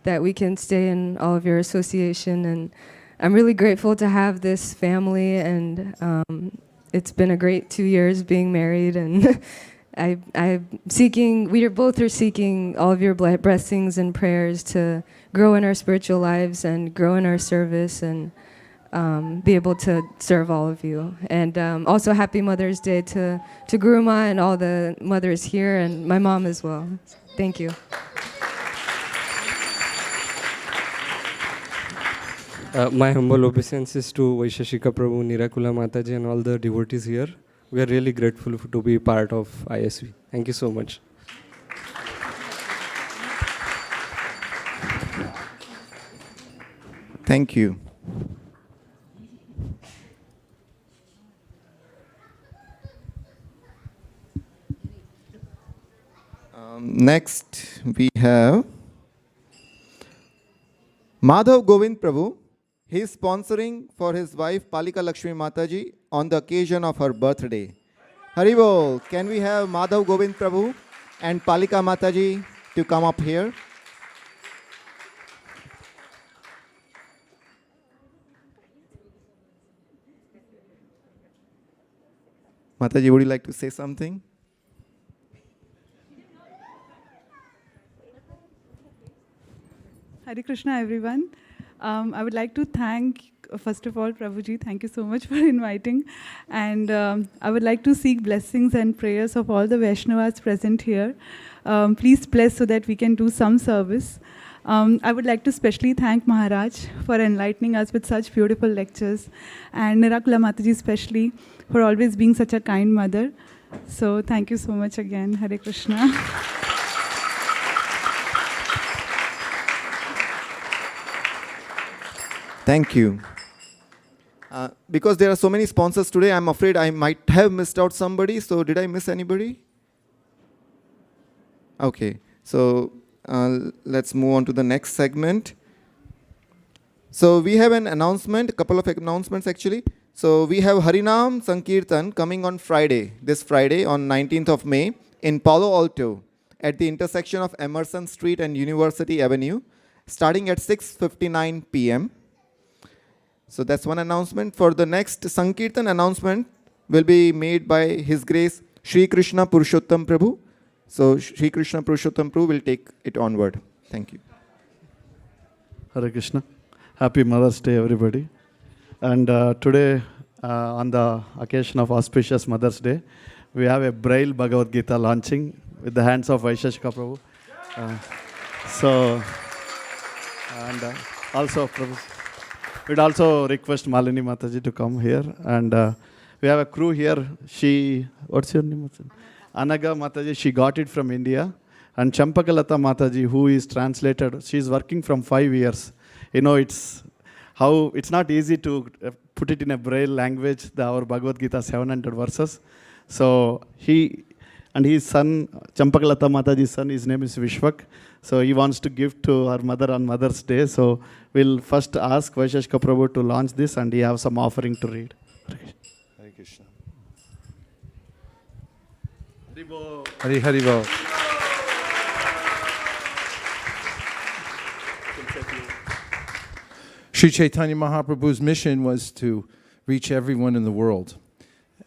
that we can stay in all of your association. And I'm really grateful to have this family, and it's been a great 2 years being married. And we are both seeking all of your blessings and prayers to grow in our spiritual lives and grow in our service and be able to serve all of you. And also happy Mother's Day to Guruma and all the mothers here and my mom as well. Thank you. My humble obeisances to Vaisesika Prabhu, Nirakula Mataji and all the devotees here. We are really grateful to be part of ISV. Thank you so much. Thank you. Next, we have Madhav Govind Prabhu. He is sponsoring for his wife Palika Lakshmi Mataji on the occasion of her birthday. Haribol, can we have Madhav Govind Prabhu and Palika Mataji to come up here? Mataji, would you like to say something? Hare Krishna, everyone. I would like to thank, first of all, Prabhuji, thank you so much for inviting. And I would like to seek blessings and prayers of all the Vaishnavas present here. Please bless so that we can do some service. I would like to specially thank Maharaj for enlightening us with such beautiful lectures, and Nirakula Mataji especially for always being such a kind mother. So thank you so much again. Hare Krishna. Thank you. Because there are so many sponsors today, I'm afraid I might have missed out somebody. So did I miss anybody? Okay. So let's move on to the next segment. So we have an announcement, a couple of announcements actually. So we have Harinam Sankirtan coming on Friday, this Friday on 19th of May in Palo Alto at the intersection of Emerson Street and University Avenue, starting at 6:59 p.m. So that's one announcement. For the next Sankirtan announcement will be made by His Grace Shri Krishna Purushottam Prabhu. So Shri Krishna Purushottam Prabhu will take it onward. Thank you. Hare Krishna. Happy Mother's Day, everybody. And today, on the occasion of auspicious Mother's Day, we have a Braille Bhagavad Gita launching with the hands of Vaisesika Prabhu. Also, we'd also request Malini Mataji to come here. And we have a crew here. What's your name? Anaga Mataji, she got it from India. And Champakalata Mataji, who is translated, she's working from 5 years. You know, it's not easy to put it in a Braille language, our Bhagavad Gita 700 verses. So his son, Champakalata Mataji's son, his name is Vishwak. So he wants to give to her mother on Mother's Day. So we'll first ask Vaisesika Prabhu to launch this, and he have some offering to read. Hare Krishna. Hari Hari Bol. Sri Chaitanya Mahaprabhu's mission was to reach everyone in the world.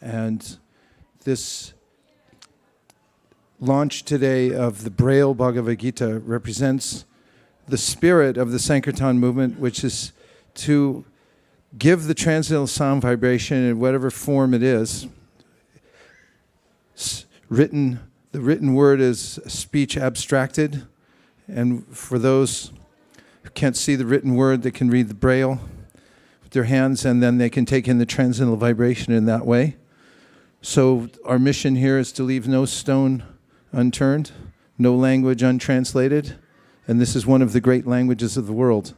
And this launch today of the Braille Bhagavad Gita represents the spirit of the Sankirtan movement, which is to give the transcendental sound vibration in whatever form it is. The written word is speech abstracted, and for those who can't see the written word, they can read the Braille with their hands, and then they can take in the transcendental vibration in that way. So our mission here is to leave no stone unturned, no language untranslated, and this is one of the great languages of the world.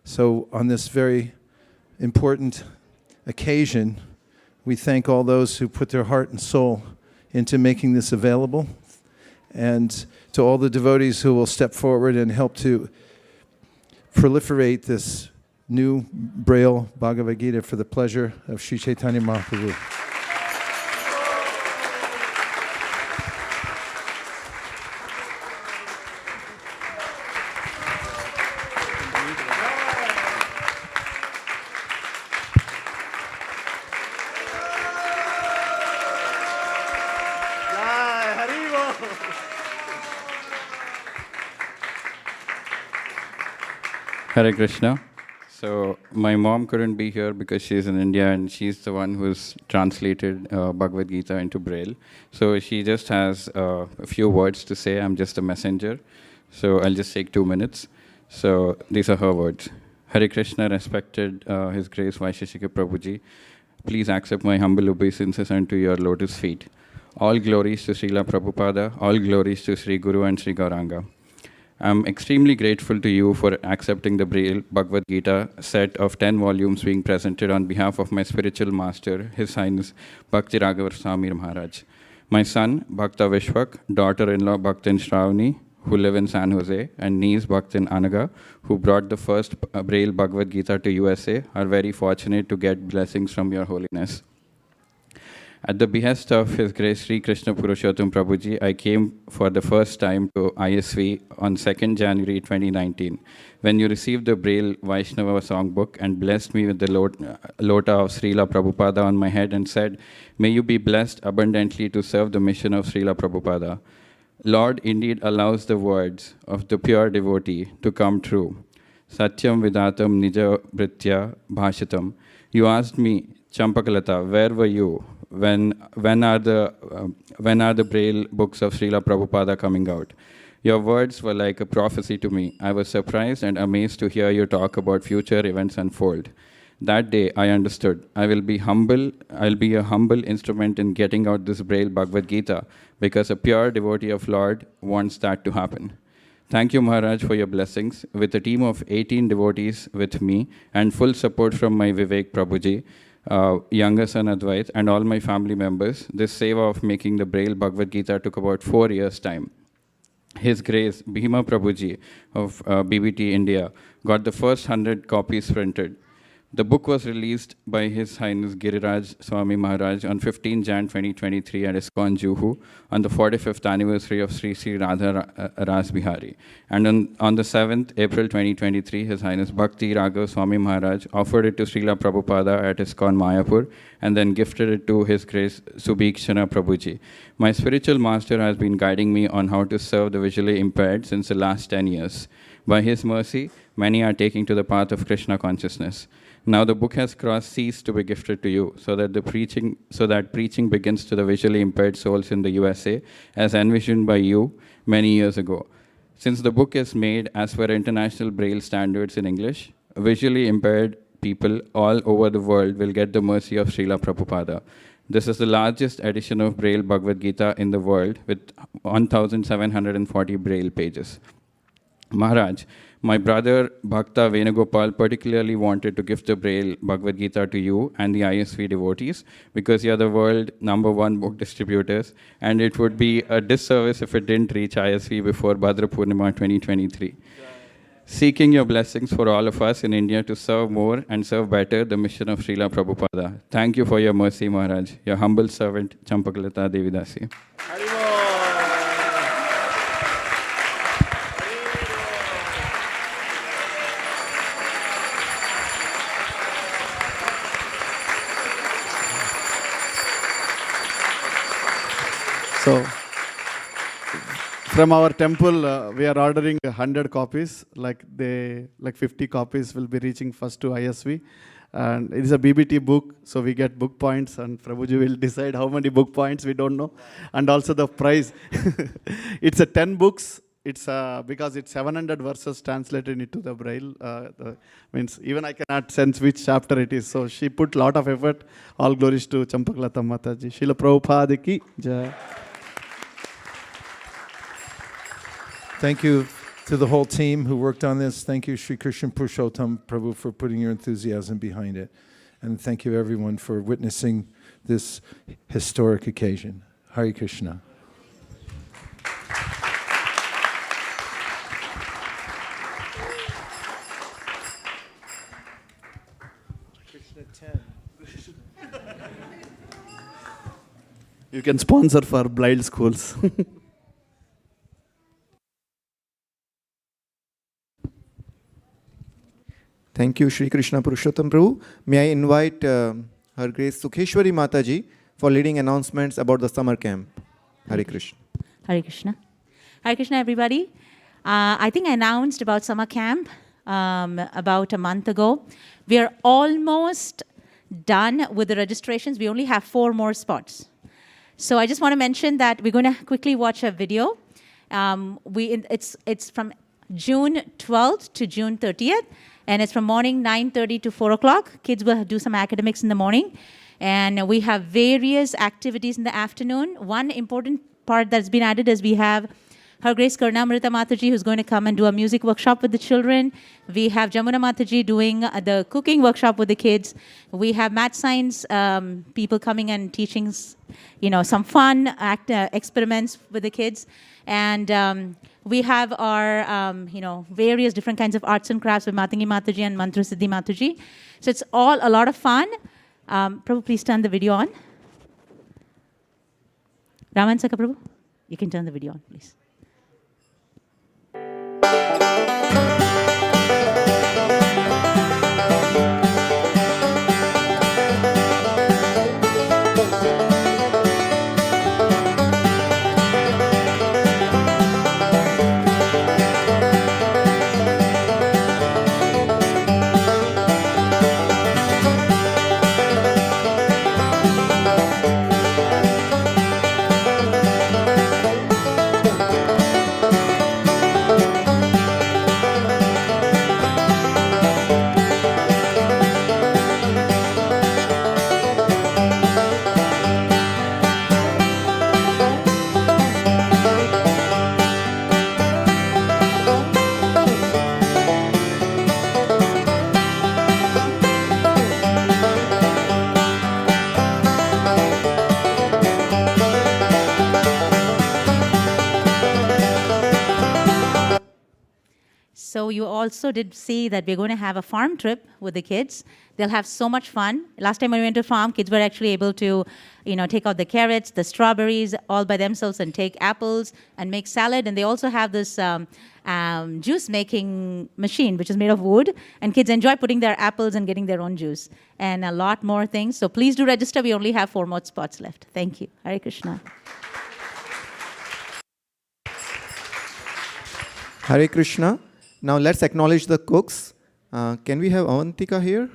So on this very important occasion, we thank all those who put their heart and soul into making this available, and to all the devotees who will step forward and help to proliferate this new Braille Bhagavad Gita for the pleasure of Sri Chaitanya Mahaprabhu. Hare Krishna. So my mom couldn't be here because she's in India, and she's the one who's translated Bhagavad Gita into Braille. So she just has a few words to say. I'm just a messenger. So I'll just take 2 minutes. So these are her words. Hare Krishna, respected His Grace Vaisesika Prabhuji. Please accept my humble obeisances unto your lotus feet. All glories to Srila Prabhupada, all glories to Sri Guru and Sri Gauranga. I'm extremely grateful to you for accepting the Braille Bhagavad Gita set of 10 volumes being presented on behalf of my spiritual master, His Highness Bhakti Raghavar Swami Maharaj. My son, Bhakta Vishwak, daughter-in-law Bhaktin Shravani, who live in San Jose, and niece Bhaktin Anaga, who brought the first Braille Bhagavad Gita to USA, are very fortunate to get blessings from your holiness. At the behest of His Grace Sri Krishna Purushottam Prabhuji, I came for the first time to ISV on 2nd January 2019, when you received the Braille Vaishnava songbook and blessed me with the lota of Srila Prabhupada on my head and said, "May you be blessed abundantly to serve the mission of Srila Prabhupada." Lord indeed allows the words of the pure devotee to come true. Satyam Vidatam Nija Britya Bhashitam. You asked me, Champakalata, where were you? When are the Braille books of Srila Prabhupada coming out? Your words were like a prophecy to me. I was surprised and amazed to hear you talk about future events unfold. That day I understood. I'll be a humble instrument in getting out this Braille Bhagavad Gita, because a pure devotee of Lord wants that to happen. Thank you, Maharaj, for your blessings. With a team of 18 devotees with me and full support from my Vivek Prabhuji, younger son Advait, and all my family members, this seva of making the Braille Bhagavad Gita took about 4 years' time. His Grace Bhima Prabhuji of BBT India got the first 100 copies printed. The book was released by His Highness Giriraj Swami Maharaj on 15 Jan 2023 at ISKCON Juhu on the 45th anniversary of Sri Sri Radha Ras Bihari. And on the 7th April 2023, His Highness Bhakti Raghav Swami Maharaj offered it to Srila Prabhupada at ISKCON Mayapur and then gifted it to His Grace Subhikshana Prabhuji. My spiritual master has been guiding me on how to serve the visually impaired since the last 10 years. By his mercy, many are taking to the path of Krishna consciousness. Now the book has crossed seas to be gifted to you, so that preaching begins to the visually impaired souls in the USA, as envisioned by you many years ago. Since the book is made as per international Braille standards in English, visually impaired people all over the world will get the mercy of Srila Prabhupada. This is the largest edition of Braille Bhagavad Gita in the world with 1,740 Braille pages. Maharaj, my brother Bhakta Venugopal particularly wanted to give the Braille Bhagavad Gita to you and the ISV devotees because you are the world #1 book distributors, and it would be a disservice if it didn't reach ISV before Bhadra Purnima 2023. Seeking your blessings for all of us in India to serve more and serve better the mission of Srila Prabhupada. Thank you for your mercy, Maharaj. Your humble servant, Champakalata Devidasi. So, from our temple, we are ordering 100 copies. Like 50 copies will be reaching first to ISV. And it is a BBT book, so we get book points, and Prabhuji will decide how many book points, we don't know. And also the price. It's a 10 books. It's because it's 700 verses translated into the Braille. Means even I cannot sense which chapter it is. So she put a lot of effort. All glories to Champakalata Mataji. Srila Prabhupada ki jai. Thank you to the whole team who worked on this. Thank you, Sri Krishna Purushottam Prabhu, for putting your enthusiasm behind it. And thank you, everyone, for witnessing this historic occasion. Hare Krishna. You can sponsor for blind schools. Thank you, Sri Krishna Purushottam Prabhu. May I invite Her Grace Sukheshwari Mataji for leading announcements about the summer camp. Hare Krishna. Hare Krishna. Hare Krishna, everybody. I think I announced about summer camp about a month ago. We are almost done with the registrations. We only have 4 more spots. So I just want to mention that we're going to quickly watch a video. It's from June 12th to June 30th. And it's from morning 9:30 to 4 o'clock. Kids will do some academics in the morning. And we have various activities in the afternoon. One important part that's been added is we have Her Grace Karnamrita Mataji, who's going to come and do a music workshop with the children. We have Jamuna Mataji doing the cooking workshop with the kids. We have math science people coming and teaching, some fun experiments with the kids. And we have our, various different kinds of arts and crafts with Matangi Mataji and Mantra Siddhi Mataji. So it's all a lot of fun. Prabhu, please turn the video on. Raman Saka Prabhu, you can turn the video on, please. So you also did see that we're going to have a farm trip with the kids. They'll have so much fun. Last time when we went to farm, kids were actually able to, take out the carrots, the strawberries all by themselves and take apples and make salad. And they also have this juice making machine, which is made of wood. And kids enjoy putting their apples and getting their own juice. And a lot more things. So please do register. We only have 4 more spots left. Thank you. Hare Krishna. Hare Krishna. Now let's acknowledge the cooks. Can we have Avantika here?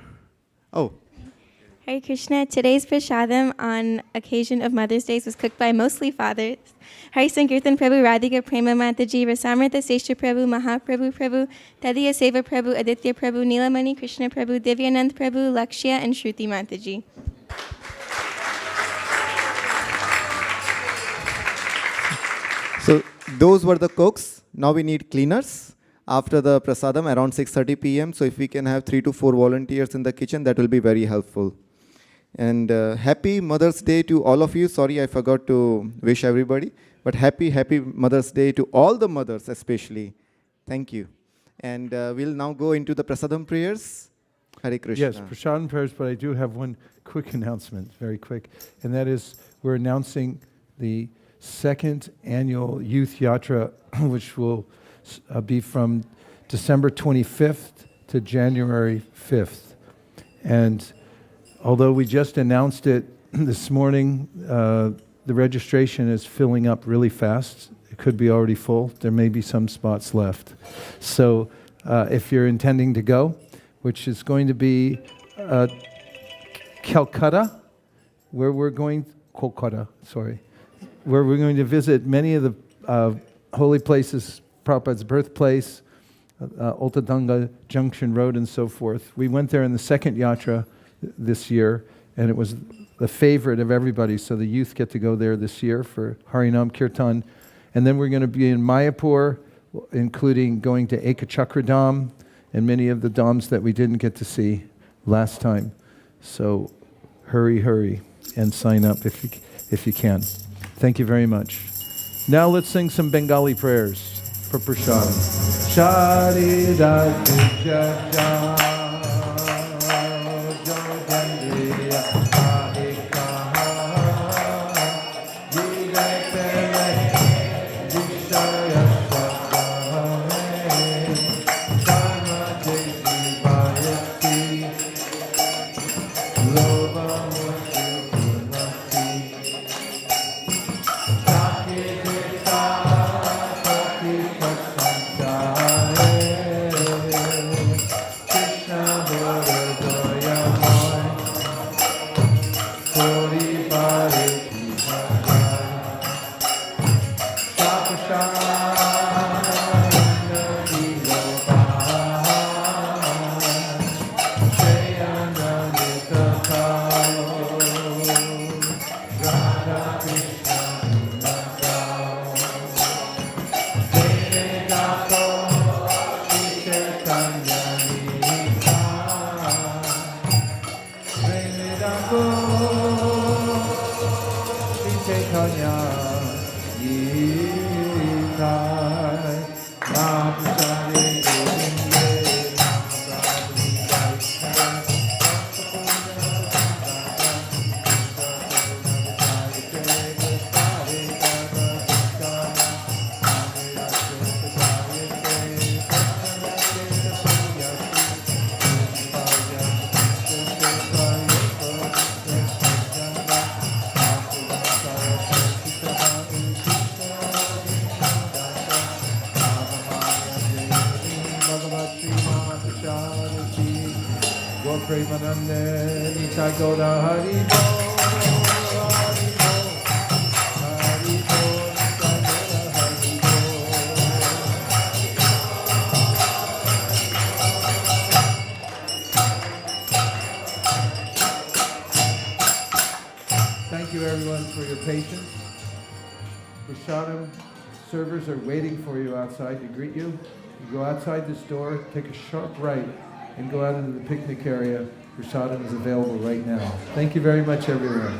Oh, Hare Krishna. Today's prashadam on occasion of Mother's Day was cooked by mostly fathers. Hari Sankirtan Prabhu, Radhika Prema Mataji, Rasamrita Seshta Prabhu, Mahaprabhu Prabhu, Tadiya Seva Prabhu, Aditya Prabhu, Neelamani Krishna Prabhu, Divyanand Prabhu, Lakshya, and Shruti Mataji. So those were the cooks. Now we need cleaners after the prasadam around 6:30 p.m. So if we can have 3 to 4 volunteers in the kitchen, that will be very helpful. And happy Mother's Day to all of you. Sorry, I forgot to wish everybody. But happy Mother's Day to all the mothers especially. Thank you. And we'll now go into the prasadam prayers. Hare Krishna. Yes, prasadam prayers, but I do have one quick announcement, very quick. And that is we're announcing the second annual Youth Yatra, which will be from December 25th to January 5th. And although we just announced it this morning, the registration is filling up really fast. It could be already full. There may be some spots left. So if you're intending to go, which is going to be Kolkata, where we're going to visit many of the holy places, Prabhupada's birthplace, Ultadanga Junction Road and so forth. We went there in the second yatra this year, and it was the favorite of everybody, so the youth get to go there this year for Harinam Kirtan. And then we're going to be in Mayapur, including going to Ekachakra Dham and many of the dhams that we didn't get to see last time. So hurry and sign up if you can. Thank you very much. Now let's sing some Bengali prayers for prasadam. Shari Rati Jaja. Thank you everyone for your patience. Prasadam servers are waiting for you outside to greet you. You go outside this door, take a sharp right, and go out into the picnic area. Prasadam is available right now. Thank you very much, everyone.